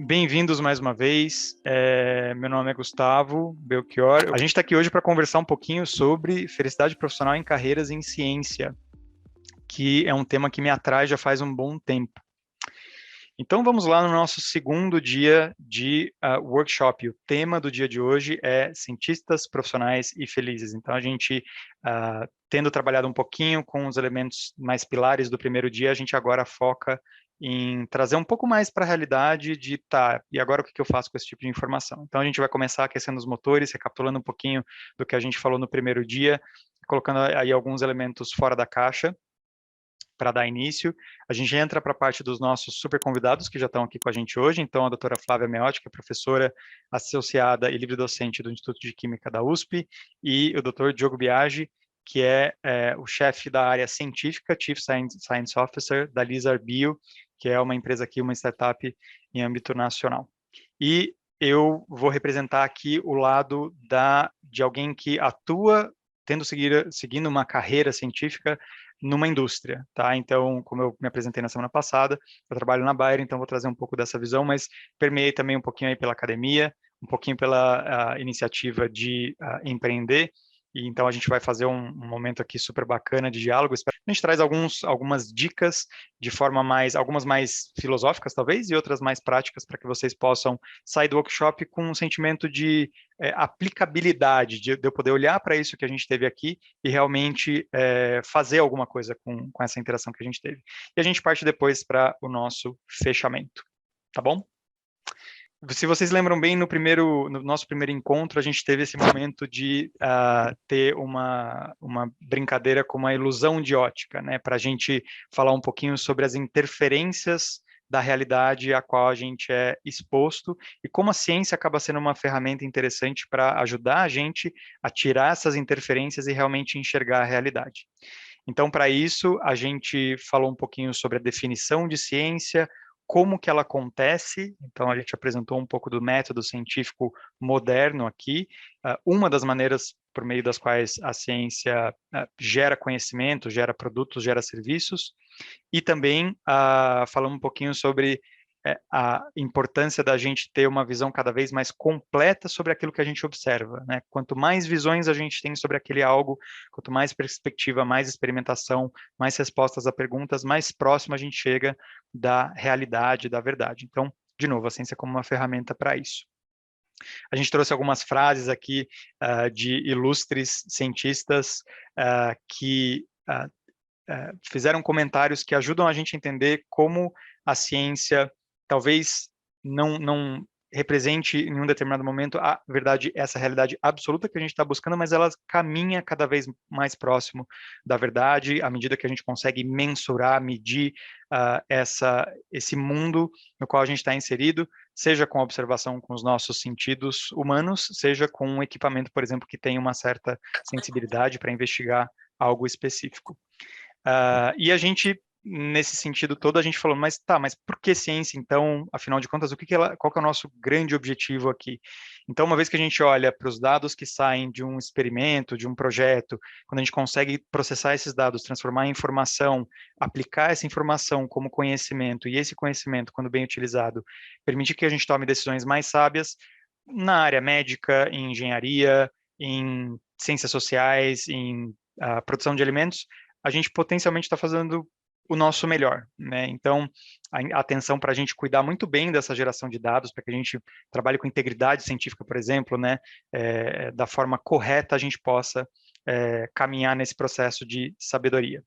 Bem-vindos mais uma vez. Meu nome é Gustavo Belchior. A gente está aqui hoje para conversar um pouquinho sobre felicidade profissional em carreiras em ciência, que é um tema que me atrai já faz um bom tempo. Então vamos lá no nosso segundo dia de workshop. O tema do dia de hoje é cientistas profissionais e felizes. Então a gente, tendo trabalhado um pouquinho com os elementos mais pilares do primeiro dia, a gente agora foca em trazer um pouco mais para a realidade de, tá, e agora o que eu faço com esse tipo de informação? Então a gente vai começar aquecendo os motores, recapitulando um pouquinho do que a gente falou no primeiro dia, colocando aí alguns elementos fora da caixa, para dar início. A gente entra para a parte dos nossos super convidados que já estão aqui com a gente hoje. Então, a doutora Flávia Meotti, que é professora associada e livre-docente do Instituto de Química da USP, e o doutor Diogo Biagi, que é o chefe da área científica, Chief Science Officer da Lizard Bio, que é uma empresa aqui, uma startup em âmbito nacional. E eu vou representar aqui o lado de alguém que atua seguindo uma carreira científica numa indústria, tá? Então, como eu me apresentei na semana passada, eu trabalho na Bayer, então vou trazer um pouco dessa visão, mas permeei também um pouquinho aí pela academia, um pouquinho pela iniciativa de empreender, e então a gente vai fazer um momento aqui super bacana de diálogo. A gente traz algumas dicas de forma algumas mais filosóficas talvez, e outras mais práticas para que vocês possam sair do workshop com um sentimento de aplicabilidade, de eu poder olhar para isso que a gente teve aqui e realmente fazer alguma coisa com essa interação que a gente teve. E a gente parte depois para o nosso fechamento, tá bom? Se vocês lembram bem, no nosso primeiro encontro, a gente teve esse momento de ter uma brincadeira com uma ilusão de ótica, né? Para a gente falar um pouquinho sobre as interferências da realidade a qual a gente é exposto e como a ciência acaba sendo uma ferramenta interessante para ajudar a gente a tirar essas interferências e realmente enxergar a realidade. Então, para isso, a gente falou um pouquinho sobre a definição de ciência, como que ela acontece. Então, a gente apresentou um pouco do método científico moderno aqui, uma das maneiras por meio das quais a ciência gera conhecimento, gera produtos, gera serviços, e também falamos um pouquinho sobre a importância da gente ter uma visão cada vez mais completa sobre aquilo que a gente observa, né? Quanto mais visões a gente tem sobre aquele algo, quanto mais perspectiva, mais experimentação, mais respostas a perguntas, mais próximo a gente chega da realidade, da verdade. Então, de novo, a ciência como uma ferramenta para isso. A gente trouxe algumas frases aqui de ilustres cientistas que fizeram comentários que ajudam a gente a entender como a ciência talvez não represente em um determinado momento a verdade, essa realidade absoluta que a gente está buscando, mas ela caminha cada vez mais próximo da verdade, à medida que a gente consegue mensurar, medir esse mundo no qual a gente está inserido, seja com a observação com os nossos sentidos humanos, seja com um equipamento, por exemplo, que tem uma certa sensibilidade para investigar algo específico. E a gente, nesse sentido todo, a gente falou, mas por que ciência, então? Afinal de contas, qual que é o nosso grande objetivo aqui? Então, uma vez que a gente olha para os dados que saem de um experimento, de um projeto, quando a gente consegue processar esses dados, transformar em informação, aplicar essa informação como conhecimento, e esse conhecimento, quando bem utilizado, permite que a gente tome decisões mais sábias na área médica, em engenharia, em ciências sociais, em produção de alimentos, a gente potencialmente está fazendo o nosso melhor, né? Então, a atenção para a gente cuidar muito bem dessa geração de dados, para que a gente trabalhe com integridade científica, por exemplo, né? Da forma correta, a gente possa caminhar nesse processo de sabedoria.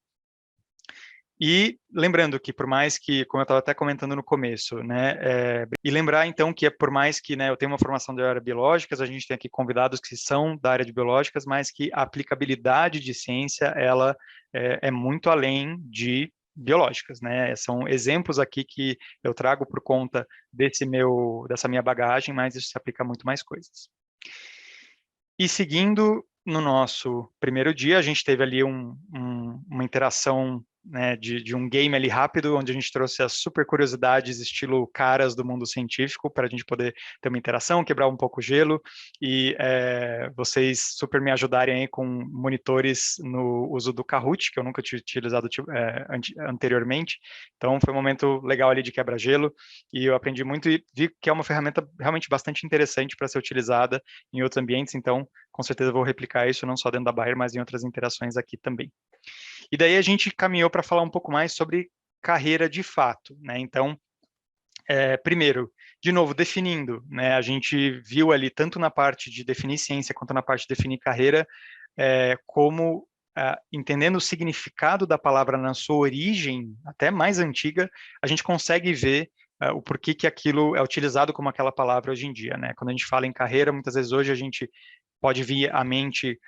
E lembrando que por mais que, como eu estava até comentando no começo, né, e lembrar então que por mais que, né, eu tenho uma formação da área de biológicas, a gente tem aqui convidados que são da área de biológicas, mas que a aplicabilidade de ciência, ela é muito além de biológicas, né, são exemplos aqui que eu trago por conta dessa minha bagagem, mas isso se aplica a muito mais coisas. E seguindo no nosso primeiro dia, a gente teve ali uma interação né, de um game ali rápido, onde a gente trouxe as super curiosidades, estilo caras do mundo científico, para a gente poder ter uma interação, quebrar um pouco o gelo, e vocês super me ajudarem aí com monitores no uso do Kahoot, que eu nunca tinha utilizado anteriormente. Então, foi um momento legal ali de quebra-gelo, e eu aprendi muito e vi que é uma ferramenta realmente bastante interessante para ser utilizada em outros ambientes, então, com certeza vou replicar isso não só dentro da Bayer, mas em outras interações aqui também. E daí a gente caminhou para falar um pouco mais sobre carreira de fato, né? Então, primeiro, de novo, definindo, né? A gente viu ali, tanto na parte de definir ciência, quanto na parte de definir carreira, como entendendo o significado da palavra na sua origem, até mais antiga, a gente consegue ver o porquê que aquilo é utilizado como aquela palavra hoje em dia, né? Quando a gente fala em carreira, muitas vezes hoje a gente pode vir à mente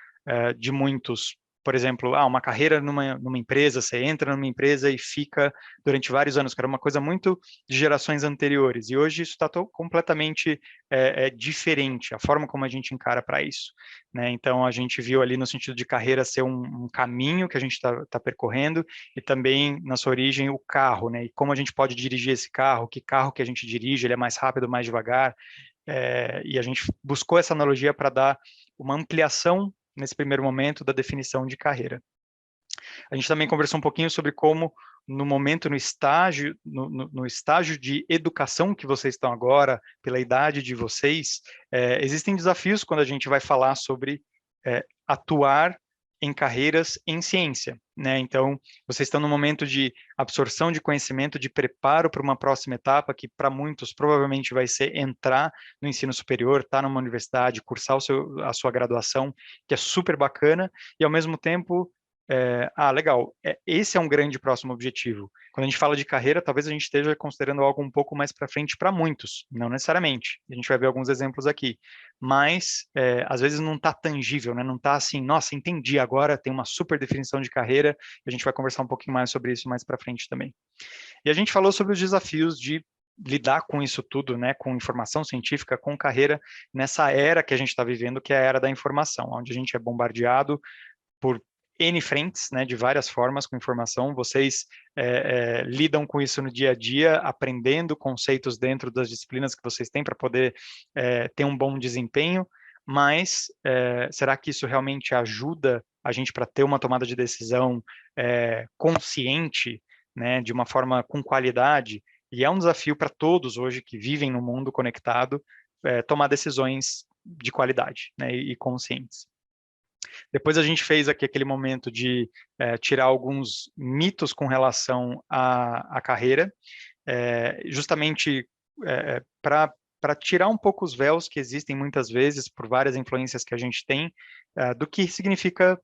de muitos, por exemplo, uma carreira numa empresa, você entra numa empresa e fica durante vários anos, que era uma coisa muito de gerações anteriores, e hoje isso está completamente diferente, a forma como a gente encara para isso, né? Então, a gente viu ali no sentido de carreira ser um caminho que a gente está percorrendo, e também, na sua origem, o carro, né? E como a gente pode dirigir esse carro, que carro que a gente dirige, ele é mais rápido, mais devagar, e a gente buscou essa analogia para dar uma ampliação nesse primeiro momento da definição de carreira. A gente também conversou um pouquinho sobre como, no momento, no estágio de educação que vocês estão agora, pela idade de vocês, existem desafios quando a gente vai falar sobre atuar em carreiras em ciência, né? Então, vocês estão no momento de absorção de conhecimento, de preparo para uma próxima etapa, que para muitos provavelmente vai ser entrar no ensino superior, estar numa universidade, cursar a sua graduação, que é super bacana, e ao mesmo tempo legal. Esse é um grande próximo objetivo. Quando a gente fala de carreira, talvez a gente esteja considerando algo um pouco mais para frente para muitos, não necessariamente. A gente vai ver alguns exemplos aqui. Mas, às vezes, não está tangível, né? Não está assim, nossa, entendi, agora tem uma super definição de carreira, e a gente vai conversar um pouquinho mais sobre isso mais para frente também. E a gente falou sobre os desafios de lidar com isso tudo, né, com informação científica, com carreira, nessa era que a gente está vivendo, que é a era da informação, onde a gente é bombardeado por N frentes, né, de várias formas com informação. Vocês lidam com isso no dia a dia, aprendendo conceitos dentro das disciplinas que vocês têm para poder ter um bom desempenho, mas será que isso realmente ajuda a gente para ter uma tomada de decisão consciente, né, de uma forma com qualidade? E é um desafio para todos hoje que vivem no mundo conectado, tomar decisões de qualidade, né, e conscientes. Depois a gente fez aqui aquele momento de tirar alguns mitos com relação à carreira, justamente para tirar um pouco os véus que existem muitas vezes por várias influências que a gente tem, do que significa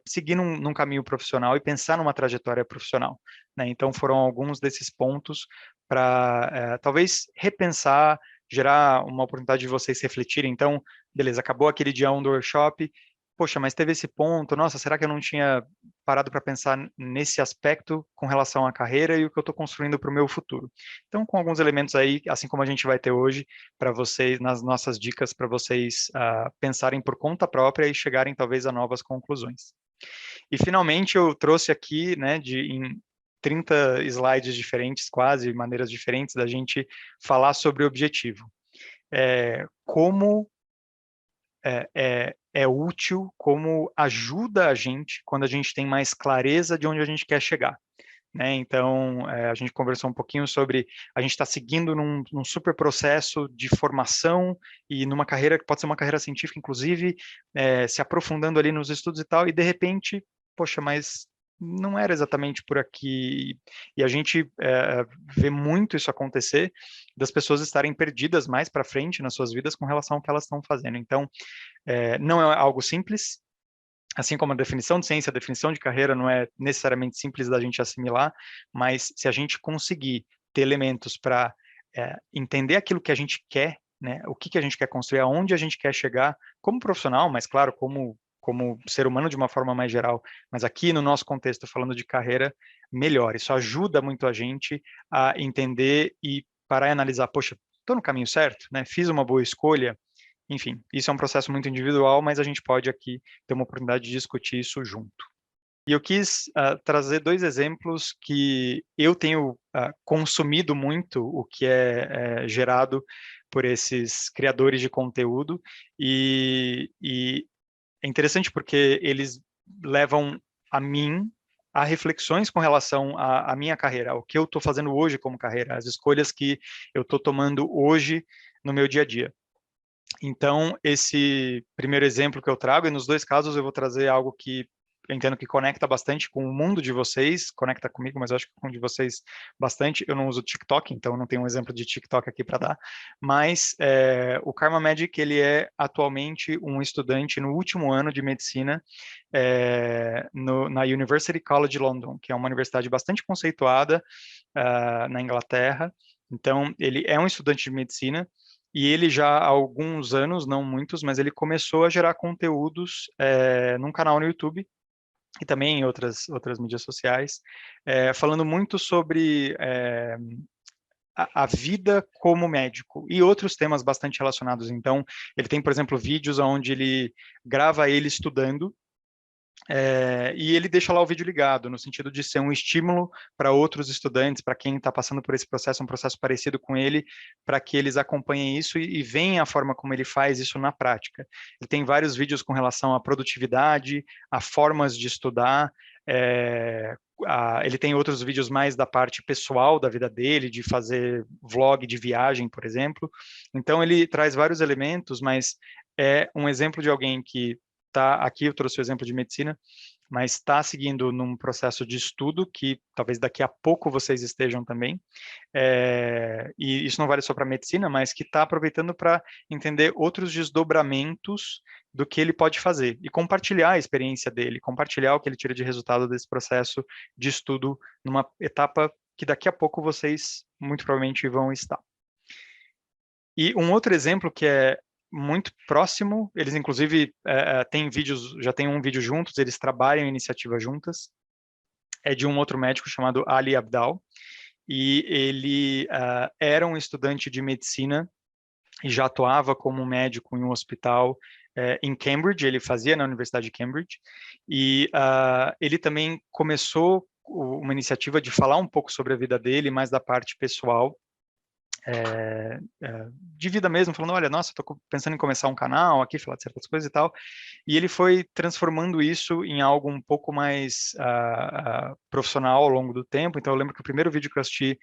seguir num caminho profissional e pensar numa trajetória profissional, né? Então foram alguns desses pontos para talvez repensar, gerar uma oportunidade de vocês refletirem. Então, beleza, acabou aquele dia 1 do workshop, poxa, mas teve esse ponto, nossa, será que eu não tinha parado para pensar nesse aspecto com relação à carreira e o que eu estou construindo para o meu futuro? Então, com alguns elementos aí, assim como a gente vai ter hoje, para vocês, nas nossas dicas, para vocês pensarem por conta própria e chegarem talvez a novas conclusões. E, finalmente, eu trouxe aqui, né, em 30 slides diferentes, quase, maneiras diferentes da gente falar sobre o objetivo. Como é útil, como ajuda a gente quando a gente tem mais clareza de onde a gente quer chegar, né? Então, a gente conversou um pouquinho sobre a gente está seguindo num super processo de formação e numa carreira que pode ser uma carreira científica, inclusive, se aprofundando ali nos estudos e tal, e de repente, poxa, mas não era exatamente por aqui. E a gente vê muito isso acontecer, das pessoas estarem perdidas mais para frente nas suas vidas com relação ao que elas estão fazendo. Então, não é algo simples, assim como a definição de ciência, a definição de carreira não é necessariamente simples da gente assimilar, mas se a gente conseguir ter elementos para entender aquilo que a gente quer, né, o que a gente quer construir, aonde a gente quer chegar, como profissional, mas claro, como ser humano de uma forma mais geral, mas aqui no nosso contexto, falando de carreira, melhor. Isso ajuda muito a gente a entender e parar e analisar, poxa, estou no caminho certo, né? Fiz uma boa escolha. Enfim, isso é um processo muito individual, mas a gente pode aqui ter uma oportunidade de discutir isso junto. E eu quis trazer dois exemplos que eu tenho consumido muito, o que é gerado por esses criadores de conteúdo, e é interessante porque eles levam a mim a reflexões com relação à minha carreira, ao que eu estou fazendo hoje como carreira, as escolhas que eu estou tomando hoje no meu dia a dia. Então, esse primeiro exemplo que eu trago, e nos dois casos eu vou trazer algo que eu entendo que conecta bastante com o mundo de vocês, conecta comigo, mas eu acho que com o de vocês bastante. Eu não uso TikTok, então não tenho um exemplo de TikTok aqui para dar, mas o Karma Magic, ele é atualmente um estudante no último ano de medicina na University College London, que é uma universidade bastante conceituada na Inglaterra. Então, ele é um estudante de medicina, e ele já há alguns anos, não muitos, mas ele começou a gerar conteúdos num canal no YouTube e também em outras mídias sociais, falando muito sobre a vida como médico e outros temas bastante relacionados. Então, ele tem, por exemplo, vídeos onde ele grava ele estudando, e ele deixa lá o vídeo ligado, no sentido de ser um estímulo para outros estudantes, para quem está passando por esse processo, um processo parecido com ele, para que eles acompanhem isso e veem a forma como ele faz isso na prática. Ele tem vários vídeos com relação à produtividade, a formas de estudar, ele tem outros vídeos mais da parte pessoal da vida dele, de fazer vlog de viagem, por exemplo. Então, ele traz vários elementos, mas é um exemplo de alguém que tá aqui, eu trouxe o exemplo de medicina, mas está seguindo num processo de estudo que talvez daqui a pouco vocês estejam também, e isso não vale só para medicina, mas que está aproveitando para entender outros desdobramentos do que ele pode fazer e compartilhar a experiência dele, compartilhar o que ele tira de resultado desse processo de estudo numa etapa que daqui a pouco vocês muito provavelmente vão estar. E um outro exemplo que é muito próximo, eles inclusive têm vídeos, já tem um vídeo juntos, eles trabalham em iniciativa juntas, é de um outro médico chamado Ali Abdal, e ele era um estudante de medicina e já atuava como médico em um hospital em Cambridge, ele fazia na Universidade de Cambridge, e ele também começou uma iniciativa de falar um pouco sobre a vida dele, mais da parte pessoal, de vida mesmo, falando, olha, nossa, estou pensando em começar um canal aqui, falar de certas coisas e tal, e ele foi transformando isso em algo um pouco mais profissional ao longo do tempo. Então eu lembro que o primeiro vídeo que eu assisti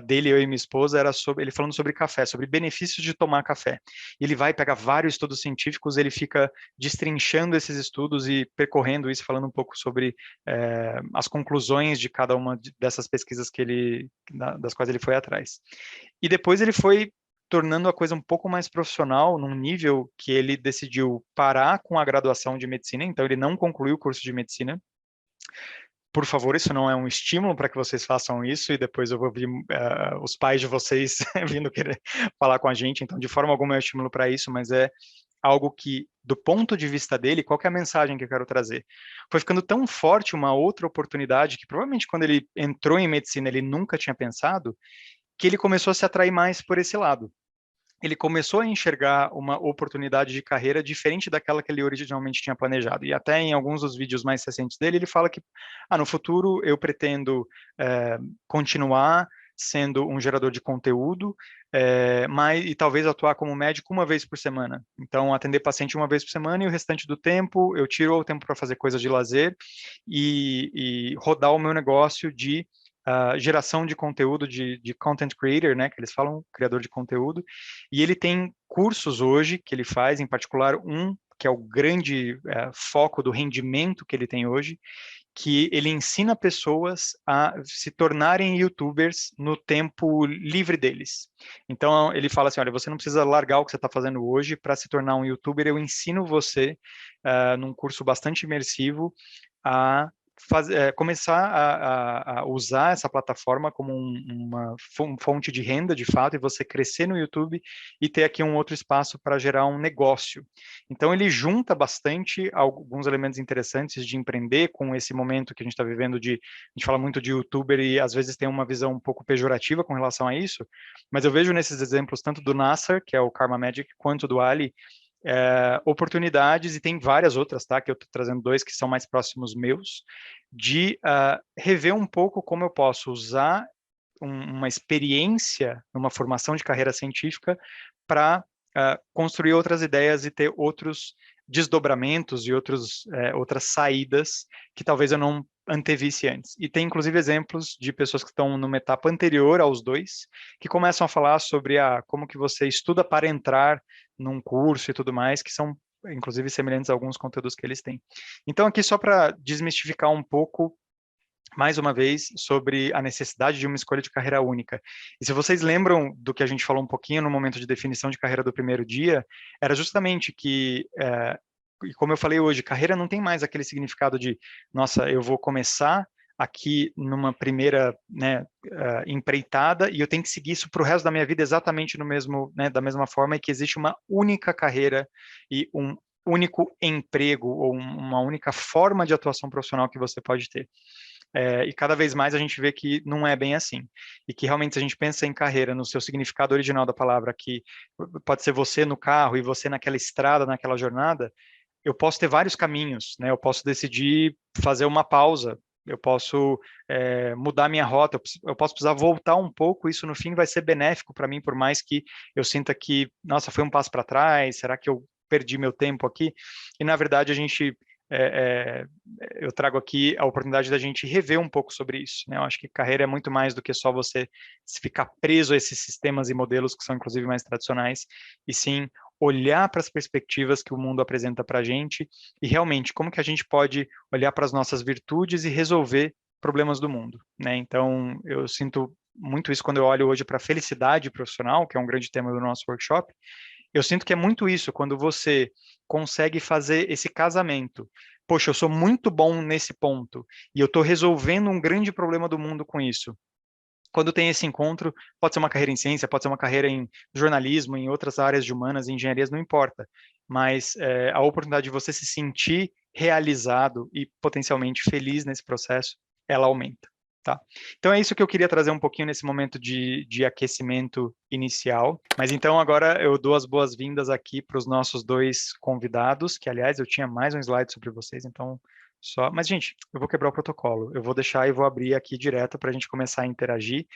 dele, eu e minha esposa, era sobre ele falando sobre café, sobre benefícios de tomar café. Ele vai pegar vários estudos científicos, ele fica destrinchando esses estudos e percorrendo isso, falando um pouco sobre as conclusões de cada uma dessas pesquisas das quais ele foi atrás. E depois ele foi tornando a coisa um pouco mais profissional, num nível que ele decidiu parar com a graduação de medicina, então ele não concluiu o curso de medicina. Por favor, isso não é um estímulo para que vocês façam isso, e depois eu vou ver os pais de vocês vindo querer falar com a gente, então de forma alguma é um estímulo para isso, mas é algo que, do ponto de vista dele, qual que é a mensagem que eu quero trazer? Foi ficando tão forte uma outra oportunidade, que provavelmente quando ele entrou em medicina ele nunca tinha pensado, que ele começou a se atrair mais por esse lado. Ele começou a enxergar uma oportunidade de carreira diferente daquela que ele originalmente tinha planejado. E até em alguns dos vídeos mais recentes dele, ele fala que no futuro eu pretendo continuar sendo um gerador de conteúdo, e talvez atuar como médico uma vez por semana. Então, atender paciente uma vez por semana e o restante do tempo eu tiro o tempo para fazer coisas de lazer e rodar o meu negócio de geração de conteúdo, de content creator, né, que eles falam, criador de conteúdo, e ele tem cursos hoje que ele faz, em particular um que é o grande foco do rendimento que ele tem hoje, que ele ensina pessoas a se tornarem YouTubers no tempo livre deles. Então, ele fala assim, olha, você não precisa largar o que você está fazendo hoje para se tornar um YouTuber, eu ensino você, num curso bastante imersivo, a começar a usar essa plataforma como uma fonte de renda, de fato, e você crescer no YouTube e ter aqui um outro espaço para gerar um negócio. Então, ele junta bastante alguns elementos interessantes de empreender com esse momento que a gente está vivendo a gente fala muito de YouTuber e às vezes tem uma visão um pouco pejorativa com relação a isso, mas eu vejo nesses exemplos tanto do Nasser, que é o Karma Magic, quanto do Ali, oportunidades, e tem várias outras, tá? Que eu estou trazendo dois que são mais próximos meus, de rever um pouco como eu posso usar uma experiência numa formação de carreira científica para construir outras ideias e ter outros desdobramentos e outras saídas que talvez eu não antevisse antes. E tem, inclusive, exemplos de pessoas que estão numa etapa anterior aos dois, que começam a falar sobre como que você estuda para entrar num curso e tudo mais, que são, inclusive, semelhantes a alguns conteúdos que eles têm. Então, aqui, só para desmistificar um pouco, mais uma vez, sobre a necessidade de uma escolha de carreira única. E se vocês lembram do que a gente falou um pouquinho no momento de definição de carreira do primeiro dia, era justamente que, e como eu falei hoje, carreira não tem mais aquele significado de, nossa, eu vou começar aqui numa primeira, né, empreitada e eu tenho que seguir isso para o resto da minha vida exatamente no mesmo, né, da mesma forma, e que existe uma única carreira e um único emprego ou uma única forma de atuação profissional que você pode ter. E cada vez mais a gente vê que não é bem assim. E que realmente, se a gente pensa em carreira, no seu significado original da palavra, que pode ser você no carro e você naquela estrada, naquela jornada, eu posso ter vários caminhos, né? Eu posso decidir fazer uma pausa, eu posso mudar minha rota, eu posso precisar voltar um pouco, isso no fim vai ser benéfico para mim, por mais que eu sinta que, nossa, foi um passo para trás, será que eu perdi meu tempo aqui? E na verdade a gente eu trago aqui a oportunidade da gente rever um pouco sobre isso, né? Eu acho que carreira é muito mais do que só você ficar preso a esses sistemas e modelos que são inclusive mais tradicionais, e sim olhar para as perspectivas que o mundo apresenta para a gente e realmente como que a gente pode olhar para as nossas virtudes e resolver problemas do mundo, né? Então, eu sinto muito isso quando eu olho hoje para a felicidade profissional, que é um grande tema do nosso workshop. Eu sinto que é muito isso, quando você consegue fazer esse casamento. Poxa, eu sou muito bom nesse ponto e eu estou resolvendo um grande problema do mundo com isso. Quando tem esse encontro, pode ser uma carreira em ciência, pode ser uma carreira em jornalismo, em outras áreas de humanas, engenharias, não importa. Mas a oportunidade de você se sentir realizado e potencialmente feliz nesse processo, ela aumenta. Tá? Então é isso que eu queria trazer um pouquinho nesse momento de aquecimento inicial. Mas então agora eu dou as boas-vindas aqui para os nossos dois convidados, que aliás eu tinha mais um slide sobre vocês, então só. Mas gente, eu vou quebrar o protocolo. Eu vou deixar e vou abrir aqui direto para a gente começar a interagir.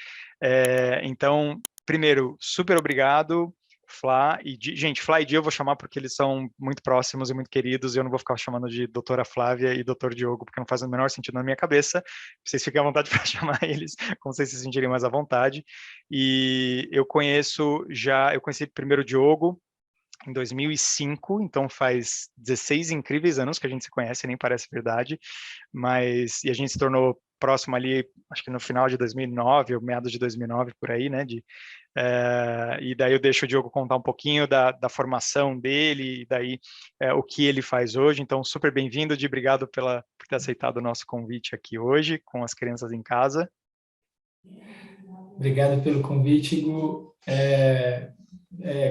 Então, primeiro, super obrigado. Flá e Di. Gente, Flá e Di eu vou chamar porque eles são muito próximos e muito queridos, e eu não vou ficar chamando de doutora Flávia e doutor Diogo, porque não faz o menor sentido na minha cabeça. Vocês fiquem à vontade para chamar eles, como vocês se sentirem mais à vontade. E eu conheci primeiro o Diogo em 2005, então faz 16 incríveis anos que a gente se conhece, nem parece verdade, e a gente se tornou próximo ali, acho que no final de 2009, ou meados de 2009, por aí, né, e daí eu deixo o Diogo contar um pouquinho da formação dele, e daí o que ele faz hoje. Então, super bem-vindo, Di, obrigado por ter aceitado o nosso convite aqui hoje, com as crianças em casa. Obrigado pelo convite, Gu.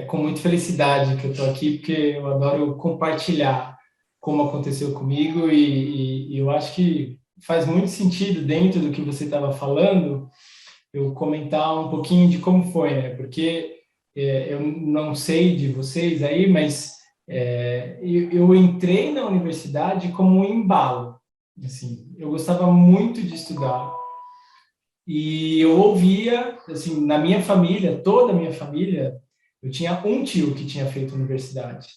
Com muita felicidade que eu estou aqui, porque eu adoro compartilhar como aconteceu comigo e eu acho que faz muito sentido dentro do que você estava falando eu comentar um pouquinho de como foi, né? Porque eu não sei de vocês aí, mas eu entrei na universidade como um embalo. Assim, eu gostava muito de estudar e eu ouvia, assim, na minha família, toda a minha família, eu tinha um tio que tinha feito universidade.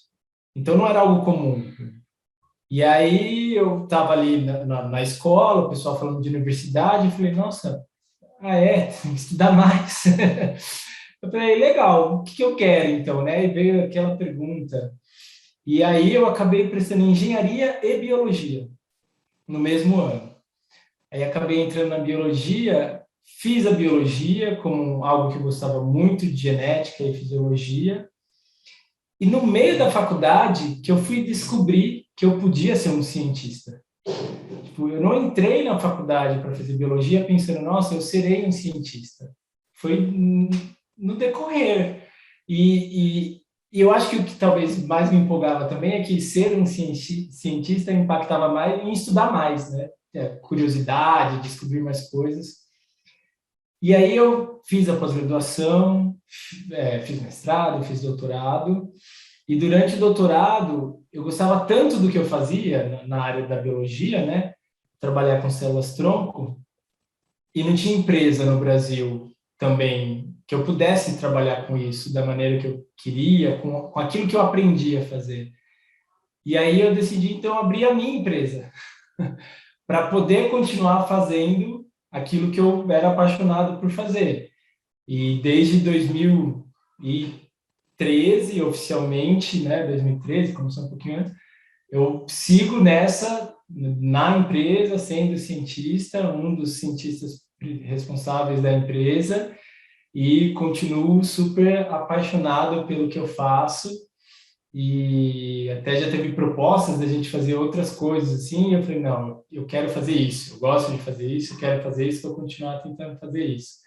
Então não era algo comum. E aí eu estava ali na escola, o pessoal falando de universidade, eu falei, nossa, tem que estudar mais. Eu falei, legal, o que eu quero então, né? E veio aquela pergunta. E aí eu acabei prestando engenharia e biologia no mesmo ano. Aí acabei entrando na biologia, fiz a biologia como algo que eu gostava muito de genética e fisiologia. E no meio da faculdade que eu fui descobrir que eu podia ser um cientista. Tipo, eu não entrei na faculdade para fazer biologia pensando, nossa, eu serei um cientista. Foi no decorrer. E eu acho que o que talvez mais me empolgava também é que ser um cientista impactava mais em estudar mais, né? Curiosidade, descobrir mais coisas. E aí eu fiz a pós-graduação, fiz mestrado, fiz doutorado, E durante o doutorado, eu gostava tanto do que eu fazia na área da biologia, né? Trabalhar com células-tronco, e não tinha empresa no Brasil também que eu pudesse trabalhar com isso da maneira que eu queria, com aquilo que eu aprendi a fazer. E aí eu decidi, então, abrir a minha empresa para poder continuar fazendo aquilo que eu era apaixonado por fazer. E desde 2013, oficialmente, né, 2013, começou um pouquinho antes, eu sigo na empresa, sendo cientista, um dos cientistas responsáveis da empresa, e continuo super apaixonado pelo que eu faço, e até já teve propostas da gente fazer outras coisas assim, e eu falei, não, eu quero fazer isso, eu gosto de fazer isso, eu quero fazer isso, vou continuar tentando fazer isso.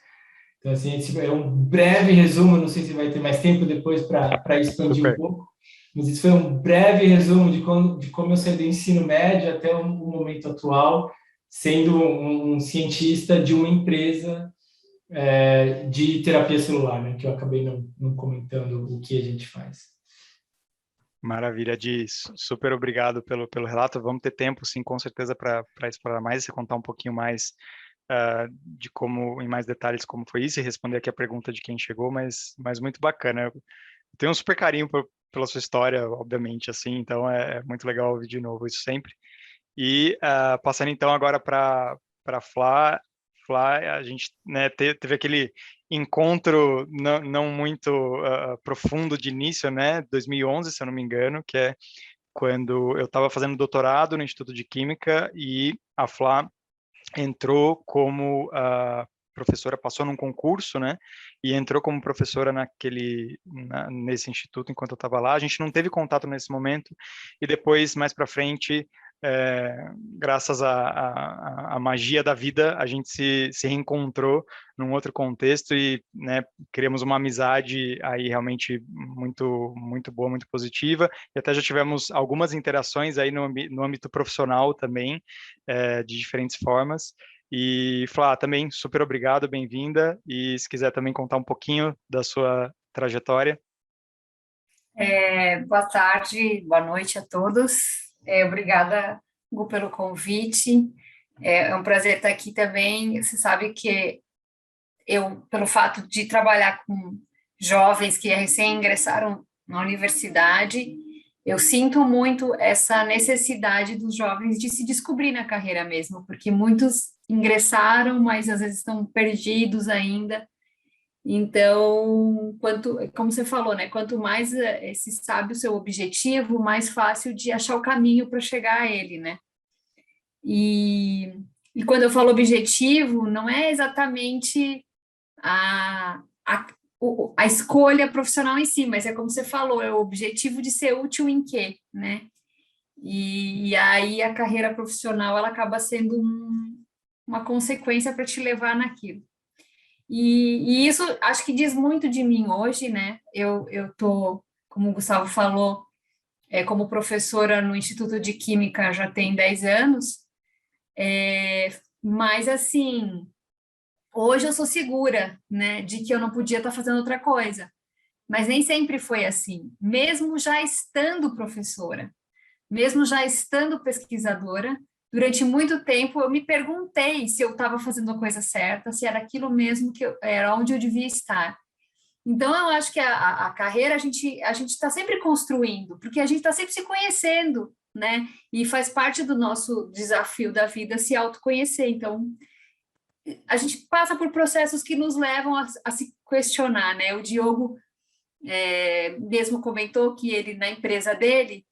Então, assim, esse é um breve resumo, não sei se vai ter mais tempo depois para expandir um Super. pouco, mas isso foi um breve resumo de como eu saí do ensino médio até o momento atual, sendo um cientista de uma empresa de terapia celular, né, que eu acabei não comentando o que a gente faz. Maravilha, Di. Super obrigado pelo relato. Vamos ter tempo, sim, com certeza, para explorar mais e você contar um pouquinho mais de como, em mais detalhes, como foi isso e responder aqui a pergunta de quem chegou, mas muito bacana. Eu tenho um super carinho pela sua história, obviamente, assim, então é muito legal ouvir de novo isso sempre. E passando então agora para Flá, a gente, né, teve aquele encontro não muito profundo de início, né, 2011, se eu não me engano, que é quando eu estava fazendo doutorado no Instituto de Química e a Flá entrou como professora, passou num concurso, né? E entrou como professora nesse instituto enquanto eu estava lá. A gente não teve contato nesse momento e depois, mais para frente, graças à magia da vida, a gente se reencontrou num outro contexto e, né, criamos uma amizade aí realmente muito boa, muito positiva. E até já tivemos algumas interações aí no âmbito profissional também, de diferentes formas. E, Flá, também super obrigado, bem-vinda. E se quiser também contar um pouquinho da sua trajetória. Boa tarde, boa noite a todos. Obrigada, Gu, pelo convite. É um prazer estar aqui também. Você sabe que eu, pelo fato de trabalhar com jovens que recém ingressaram na universidade, eu sinto muito essa necessidade dos jovens de se descobrir na carreira mesmo, porque muitos ingressaram, mas às vezes estão perdidos ainda. Então, como você falou, né? Quanto mais se sabe o seu objetivo, mais fácil de achar o caminho para chegar a ele, né? E quando eu falo objetivo, não é exatamente a escolha profissional em si, mas é como você falou, é o objetivo de ser útil em quê, né? E aí a carreira profissional ela acaba sendo uma consequência para te levar naquilo. E isso acho que diz muito de mim hoje, né? Eu tô, como o Gustavo falou, como professora no Instituto de Química já tem 10 anos, mas assim, hoje eu sou segura, né, de que eu não podia estar fazendo outra coisa. Mas nem sempre foi assim. Mesmo já estando professora, mesmo já estando pesquisadora, durante muito tempo eu me perguntei se eu estava fazendo a coisa certa, se era aquilo mesmo era onde eu devia estar. Então eu acho que a carreira a gente está sempre construindo, porque a gente está sempre se conhecendo, né? E faz parte do nosso desafio da vida se autoconhecer. Então a gente passa por processos que nos levam a se questionar, né? O Diogo mesmo comentou que ele na empresa dele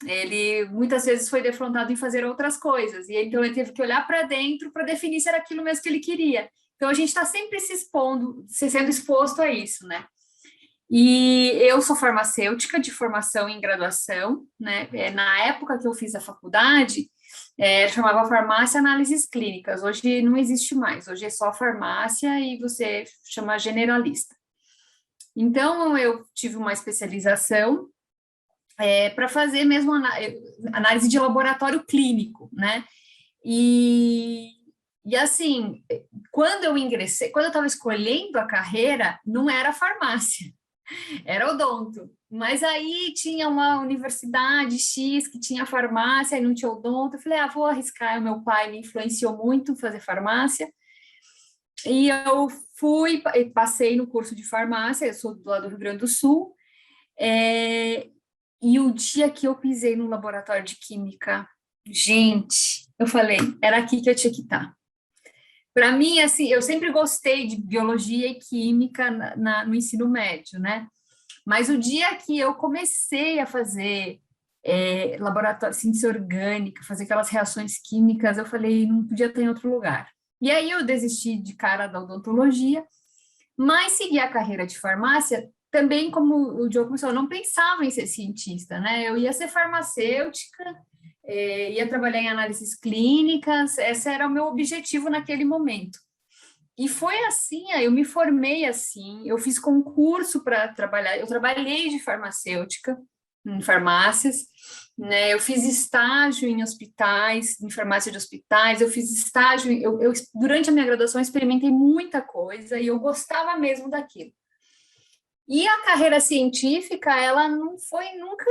ele muitas vezes foi defrontado em fazer outras coisas, e então ele teve que olhar para dentro para definir se era aquilo mesmo que ele queria. Então a gente está sempre sendo exposto a isso, né? E eu sou farmacêutica de formação em graduação, né? Na época que eu fiz a faculdade, chamava Farmácia Análises Clínicas. Hoje não existe mais, hoje é só farmácia e você chama generalista. Então eu tive uma especialização para fazer mesmo análise de laboratório clínico, né? E assim, quando eu ingressei, quando eu estava escolhendo a carreira, não era farmácia, era odonto. Mas aí tinha uma universidade X que tinha farmácia e não tinha odonto. Eu falei, vou arriscar. O meu pai me influenciou muito a fazer farmácia. E eu passei no curso de farmácia, eu sou do lado do Rio Grande do Sul. E o dia que eu pisei no laboratório de química, gente, eu falei, era aqui que eu tinha que estar. Para mim, assim, eu sempre gostei de biologia e química no ensino médio, né? Mas o dia que eu comecei a fazer laboratório, ciência orgânica, fazer aquelas reações químicas, eu falei, não podia estar em outro lugar. E aí eu desisti de cara da odontologia, mas segui a carreira de farmácia, também como o Diogo começou, eu não pensava em ser cientista, né? Eu ia ser farmacêutica, ia trabalhar em análises clínicas, esse era o meu objetivo naquele momento. E foi assim, eu me formei assim, eu fiz concurso para trabalhar, eu trabalhei de farmacêutica, em farmácias, né? Eu fiz estágio em hospitais, em farmácia de hospitais, eu fiz estágio, durante a minha graduação experimentei muita coisa e eu gostava mesmo daquilo. E a carreira científica, ela não foi nunca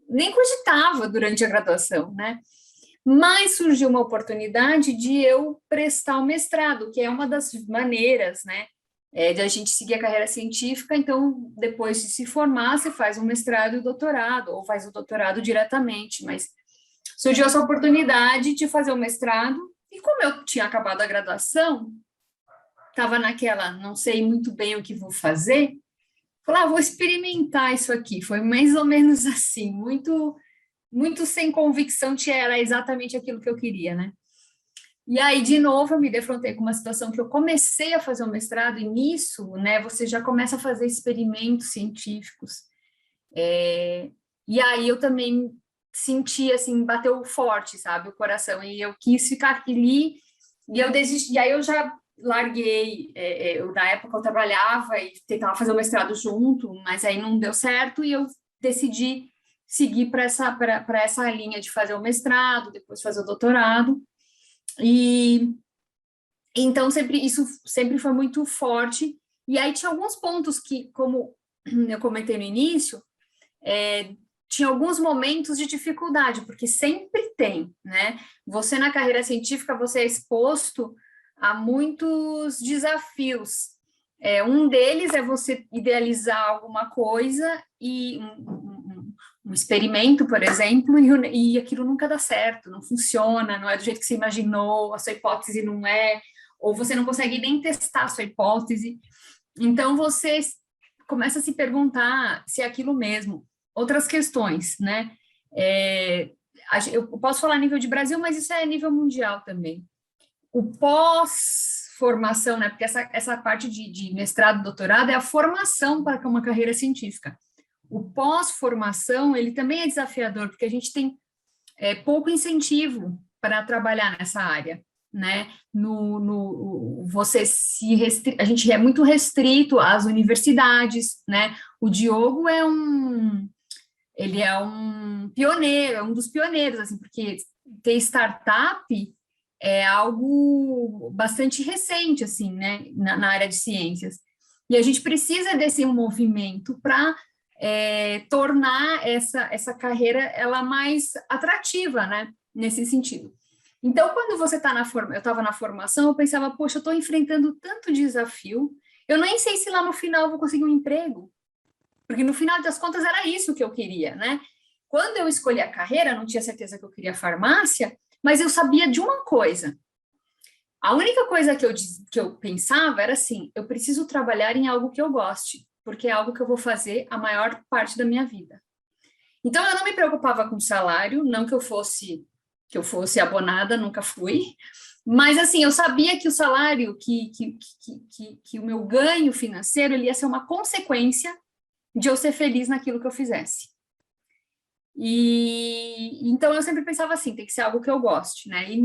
nem cogitava durante a graduação, né? Mas surgiu uma oportunidade de eu prestar o mestrado, que é uma das maneiras, né, de a gente seguir a carreira científica. Então, depois de se formar, você faz um mestrado e o doutorado, ou faz o doutorado diretamente, mas surgiu essa oportunidade de fazer o mestrado, e como eu tinha acabado a graduação, estava naquela, não sei muito bem o que vou fazer, falei, vou experimentar isso aqui. Foi mais ou menos assim, muito sem convicção que era exatamente aquilo que eu queria, né? E aí, de novo, eu me defrontei com uma situação que eu comecei a fazer o mestrado, e nisso, né, você já começa a fazer experimentos científicos. E aí eu também senti, assim, bateu forte, sabe, o coração, e eu quis ficar ali, e eu desisti, e aí eu já larguei, na época eu trabalhava e tentava fazer o mestrado junto, mas aí não deu certo, e eu decidi seguir para essa linha de fazer o mestrado, depois fazer o doutorado, e então isso sempre foi muito forte. E aí tinha alguns pontos que, como eu comentei no início, tinha alguns momentos de dificuldade, porque sempre tem, né? Você na carreira científica, você é exposto a muitos desafios. Um deles é você idealizar alguma coisa e um experimento, por exemplo, e aquilo nunca dá certo, não funciona, não é do jeito que você imaginou, a sua hipótese não é, ou você não consegue nem testar a sua hipótese. Então, você começa a se perguntar se é aquilo mesmo. Outras questões, né? Eu posso falar a nível de Brasil, mas isso é a nível mundial também. O pós-formação, né? Porque essa parte de mestrado, doutorado é a formação para uma carreira científica. O pós-formação, ele também é desafiador, porque a gente tem pouco incentivo para trabalhar nessa área, né? A gente é muito restrito às universidades, né? O Diogo ele é um pioneiro, é um dos pioneiros, assim, porque ter startup é algo bastante recente, assim, né? Na área de ciências. E a gente precisa desse movimento para tornar essa carreira ela mais atrativa, né, nesse sentido. Então, quando você está eu estava na formação, eu pensava, poxa, eu estou enfrentando tanto desafio, eu nem sei se lá no final eu vou conseguir um emprego, porque no final das contas era isso que eu queria, né? Quando eu escolhi a carreira, não tinha certeza que eu queria farmácia, mas eu sabia de uma coisa. A única coisa que eu pensava era assim, eu preciso trabalhar em algo que eu goste, porque é algo que eu vou fazer a maior parte da minha vida. Então, eu não me preocupava com salário, não que eu fosse abonada, nunca fui, mas, assim, eu sabia que o salário, que o meu ganho financeiro, ele ia ser uma consequência de eu ser feliz naquilo que eu fizesse. E então, eu sempre pensava assim, tem que ser algo que eu goste, né? E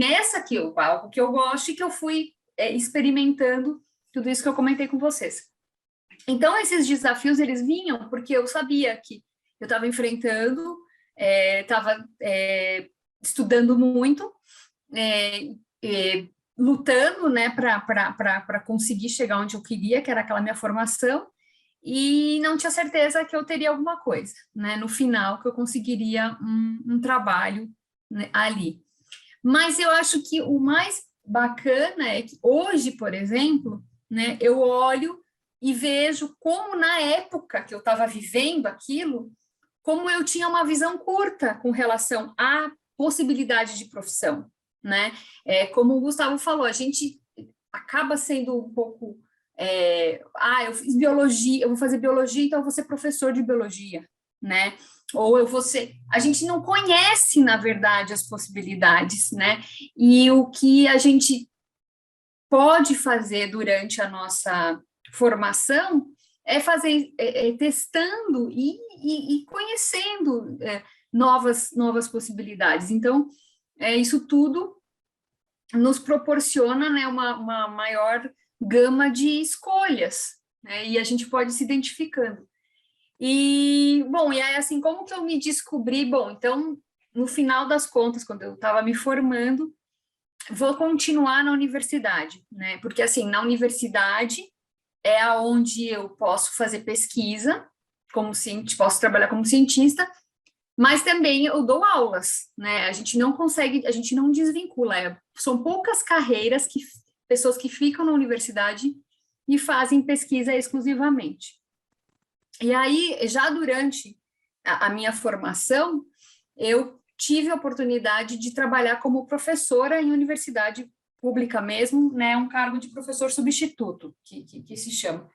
algo que eu goste, que eu fui experimentando tudo isso que eu comentei com vocês. Então, esses desafios, eles vinham porque eu sabia que eu estava enfrentando, estava estudando muito, lutando, né, para conseguir chegar onde eu queria, que era aquela minha formação, e não tinha certeza que eu teria alguma coisa, né? No final, que eu conseguiria um trabalho, né, ali. Mas eu acho que o mais bacana é que hoje, por exemplo, né, eu olho e vejo como na época que eu estava vivendo aquilo, como eu tinha uma visão curta com relação à possibilidade de profissão, né? Como o Gustavo falou, a gente acaba sendo um pouco eu fiz biologia, eu vou fazer biologia, então eu vou ser professor de biologia, né? Ou eu vou ser... A gente não conhece, na verdade, as possibilidades, né? E o que a gente pode fazer durante a nossa formação é fazer, testando e conhecendo novas possibilidades. Então, isso tudo nos proporciona, né, uma maior gama de escolhas, né, e a gente pode se identificando. E, bom, e aí, assim, como que eu me descobri? Bom, então, no final das contas, quando eu estava me formando, vou continuar na universidade, né, porque, assim, na universidade é aonde eu posso fazer pesquisa, como cientista, posso trabalhar como cientista, mas também eu dou aulas, né? A gente não consegue, a gente não desvincula. São poucas carreiras que pessoas que ficam na universidade e fazem pesquisa exclusivamente. E aí, já durante a minha formação, eu tive a oportunidade de trabalhar como professora em universidade pública mesmo, né? Um cargo de professor substituto, que se chama.